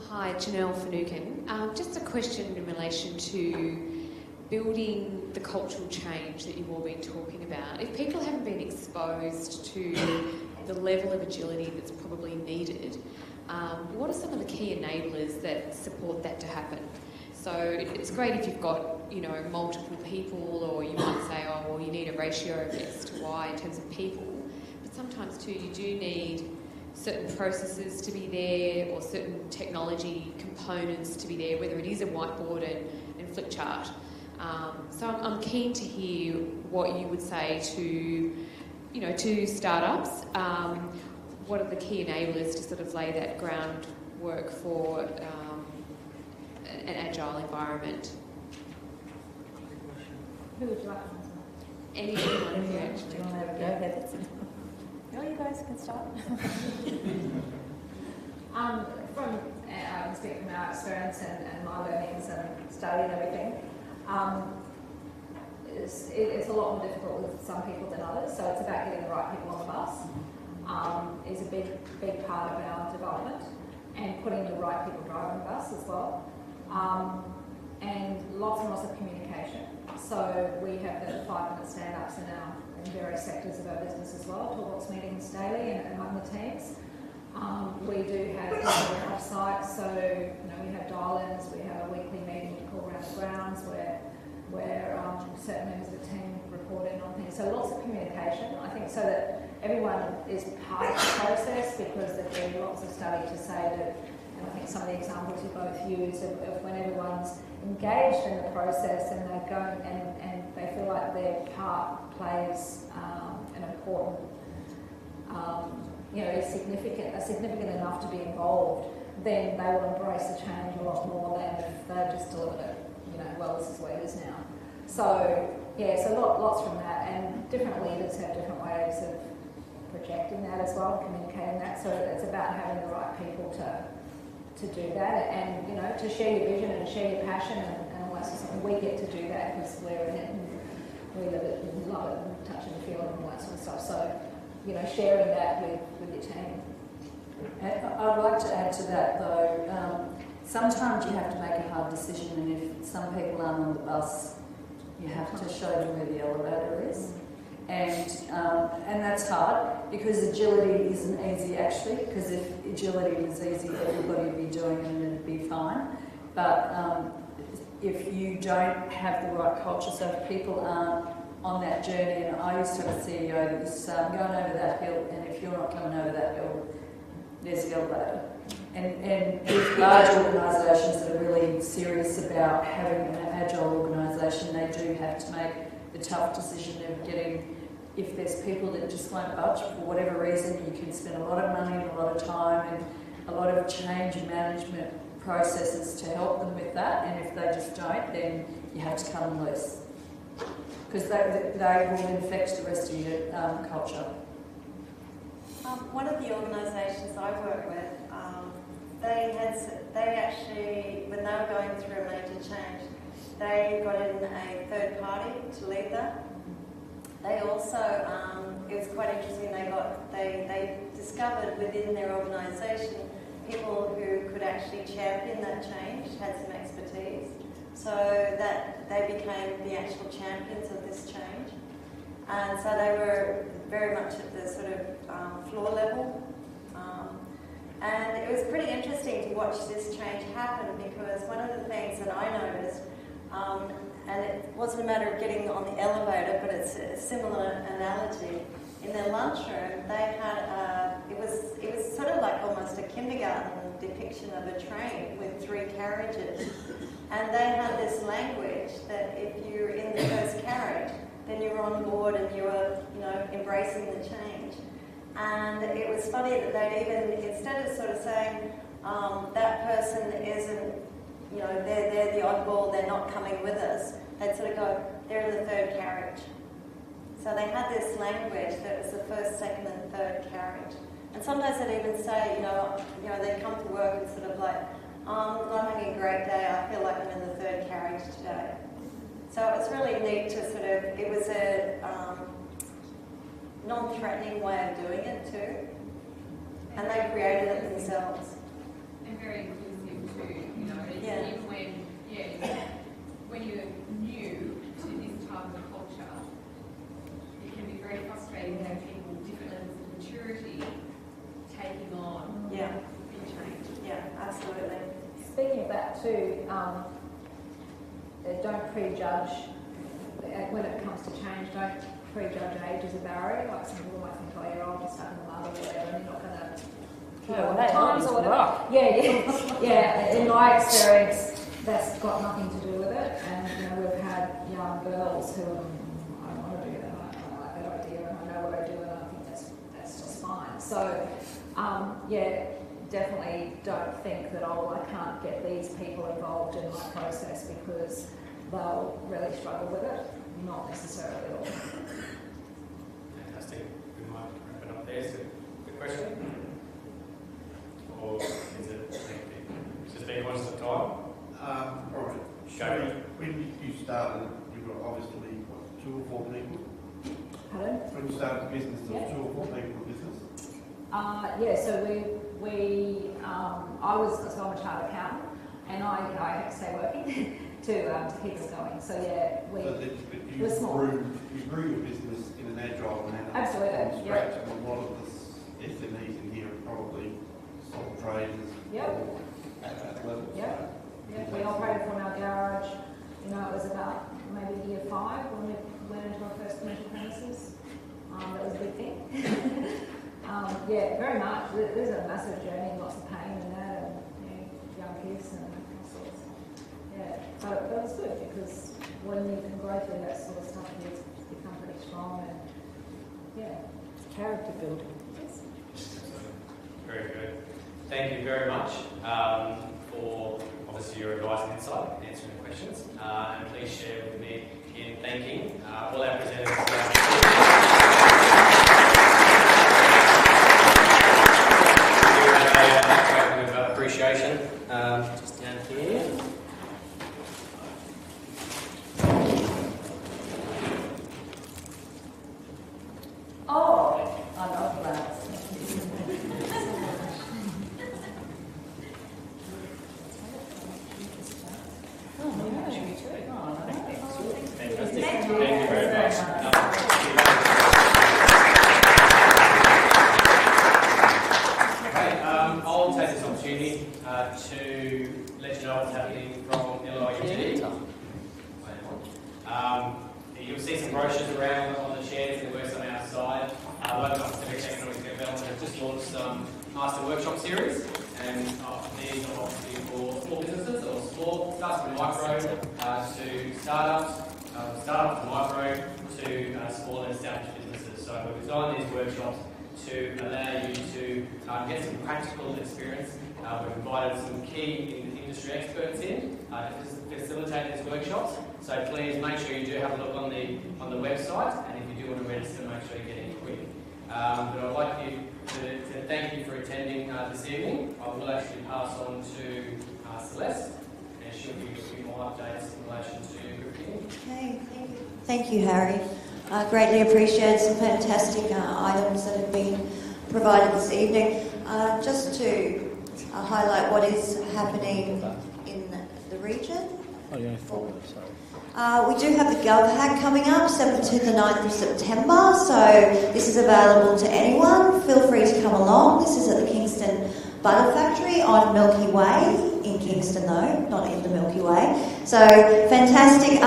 Hi, Janelle Finucane. Just a question in relation to building the cultural change that you've all been talking about. If people haven't been exposed to the level of agility that's probably needed, what are some of the key enablers that support that to happen? So it's great if you've got, multiple people, or you might say, oh, well, you need a ratio of X to Y in terms of people. But sometimes too, you do need certain processes to be there, or certain technology components to be there, whether it is a whiteboard and flip chart. So I'm keen to hear what you would say to startups. What are the key enablers to sort of lay that groundwork for an agile environment?
Who would you like to answer?
Anyone who actually.
Do you want to go ahead? No, you guys can start. I can speak from our experience and my learnings and study and everything. It's a lot more difficult with some people than others, so it's about getting the right people on the bus. Is a big part of our development, and putting the right people driving the bus as well. And lots and lots of communication. So we have the 5-minute stand-ups in various sectors of our business as well, toolbox meetings daily and among the teams. We do have off-site, so we have dial-ins, we have a weekly meeting we call Around the Grounds where certain members of the team report in on things. So lots of communication, I think, so that everyone is part of the process, because there's been lots of study to say that, and I think some of the examples you both use of when everyone's engaged in the process and they go and they feel like their part plays an important, is significant enough to be involved, then they will embrace the change a lot more than if they've just delivered it, well, this is where it is now. So, lots from that, and different leaders have different ways of projecting that as well, communicating that, so it's about having the right people to do that, and to share your vision and share your passion and all that sort of stuff. We get to do that because we're in it and we live it and love it and touch and feel and all that sort of stuff. So, sharing that with your team.
And I'd like to add to that though, sometimes you have to make a hard decision, and if some people aren't on the bus, you have to show them where the elevator is. And that's hard, because agility isn't easy actually, because if agility was easy, everybody would be doing it and it'd be fine. But if you don't have the right culture, so if people aren't on that journey, and I used to have a CEO that used to say, I'm going over that hill, and if you're not coming over that hill, there's the elevator. And with large organisations that are really serious about having an agile organisation, they do have to make the tough decision of getting, if there's people that just won't budge for whatever reason, you can spend a lot of money and a lot of time and a lot of change management processes to help them with that, and if they just don't, then you have to cut them loose, because they will infect the rest of your culture.
One of the organisations I work with, they actually, when they were going through a major change, they got in a third party to lead that. They also, it was quite interesting, they discovered within their organisation people who could actually champion that change, had some expertise, so that they became the actual champions of this change. And so they were very much at the sort of floor level. And it was pretty interesting to watch this change happen, because one of the things that I noticed, and it wasn't a matter of getting on the elevator, but it's a similar analogy. In their lunchroom, they had it was sort of like almost a kindergarten depiction of a train with 3 carriages, and they had this language that if you're in the first carriage, then you were on board and you were, embracing the change. And it was funny that they'd even, instead of sort of saying that person isn't, they're the oddball, they're not coming with us, they'd sort of go, they're in the 3rd carriage. So they had this language that was the 1st, 2nd and 3rd carriage. And sometimes they'd even say, they'd come to work and sort of like, I'm having a great day, I feel like I'm in the 3rd carriage today. So it was really neat to sort of, it was a non-threatening way of doing it too. And they created it themselves.
And very inclusive too, even when you're new to this type of culture, it can be very frustrating to have people with different levels of maturity taking on big change.
Yeah, absolutely.
Speaking of that too, don't prejudge, when it comes to change, don't prejudge age as a barrier. Like some people might think, oh yeah, I'll just stuck in the mud or whatever, and you're not going to keep on the times or whatever. Yeah. In my experience, that's got nothing to do with it. And we've had young girls who I don't want to do that. I like that idea, and I know what I do, and I think that's just fine. So, definitely don't think that, I can't get these people involved in my process because they'll really struggle with it. Not necessarily at all.
Fantastic. We might wrap it up there. Is it a question? Or is it just being constant time?
All right.
Go.
When you started, you were obviously 2 or 4 people.
Pardon?
When you started the business, there were 2 or 4 people in the business.
So I'm a chartered accountant, and I had to stay working to keep us going. So we're small.
You grew your business in an agile manner.
Absolutely.
From scratch, and a lot of the SMEs in here are probably sole traders.
Yep.
At that level.
Yep. We operated from our garage. It was about maybe year 5 when we went into our first commercial premises. That was a big thing. Very much. There's a massive journey, lots of pain in that, and young kids and all sorts. But that was good, because when you can grow through that sort of stuff, you become pretty strong, and it's character building.
Very good. Thank you very much for obviously your advice and insight, answering the questions, and please share with me in thanking all our presenters. Of appreciation just down here.
Oh, I love that.
some brochures around on the chairs and the works on our side. Local Civic Economic Development has just launched some master workshop series, and these are obviously for small businesses or small, starts from micro to startups, startup to micro to small and established businesses. So we've designed these workshops to allow you to get some practical experience. We've invited some key industry experts in to facilitate these workshops. So please make sure you do have a look on the website, and if you do want to register, make sure you get in quick. But I'd like you to thank you for attending this evening. I will actually pass on to Celeste, and she'll give you a few more updates in relation to recruiting.
Okay, thank you, Harry. Greatly appreciate some fantastic items that have been provided this evening. Just to highlight what is happening in the region.
Oh, yeah, sorry.
We do have the GovHack coming up, 7th to the 9th of September, so this is available to anyone. Feel free to come along. This is at the Kingston Butter Factory on Milky Way, in Kingston though, not in the Milky Way. So fantastic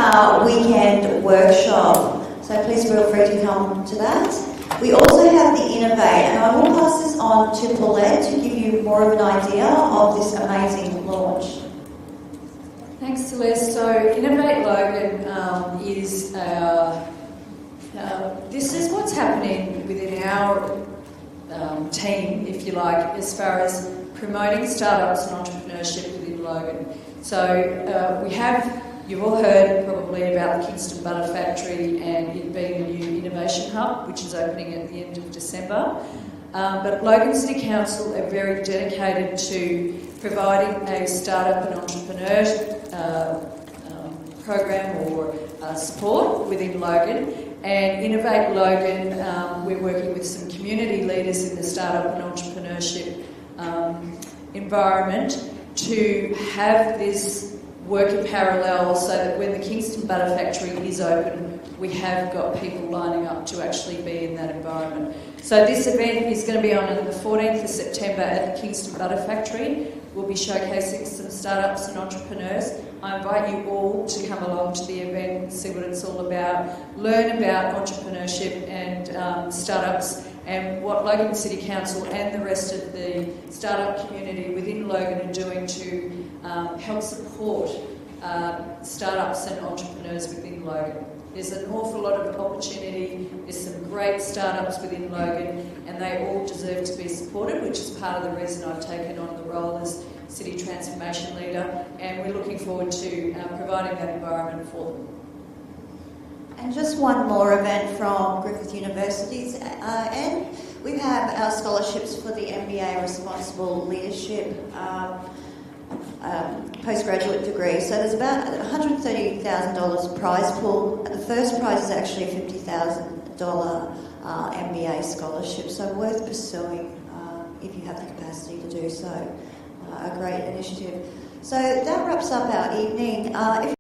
weekend workshop, so please feel free to come to that. We also have the Innovate, and I will pass this on to Paulette to give you more of an idea of this amazing launch.
Thanks, Celeste. So Innovate Logan is this is what's happening within our team, if you like, as far as promoting startups and entrepreneurship within Logan. So we have, you've all heard probably about the Kingston Butter Factory and it being a new innovation hub, which is opening at the end of December. But Logan City Council are very dedicated to providing a startup and entrepreneur program or support within Logan. And Innovate Logan, we're working with some community leaders in the startup and entrepreneurship environment to have this work in parallel so that when the Kingston Butter Factory is open, we have got people lining up to actually be in that environment. So this event is going to be on the 14th of September at the Kingston Butter Factory. We'll be showcasing some startups and entrepreneurs. I invite you all to come along to the event and see what it's all about, learn about entrepreneurship and startups and what Logan City Council and the rest of the startup community within Logan are doing to help support startups and entrepreneurs within Logan. There's an awful lot of opportunity, there's some great startups within Logan and they all deserve to be supported, which is part of the reason I've taken on the role as City Transformation Leader, and we're looking forward to providing that environment for them.
And just one more event from Griffith University's end. We have our scholarships for the MBA Responsible Leadership postgraduate degree. So there's about $130,000 prize pool. The first prize is actually a $50,000 MBA scholarship, so worth pursuing if you have the capacity to do so. A great initiative. So that wraps up our evening. If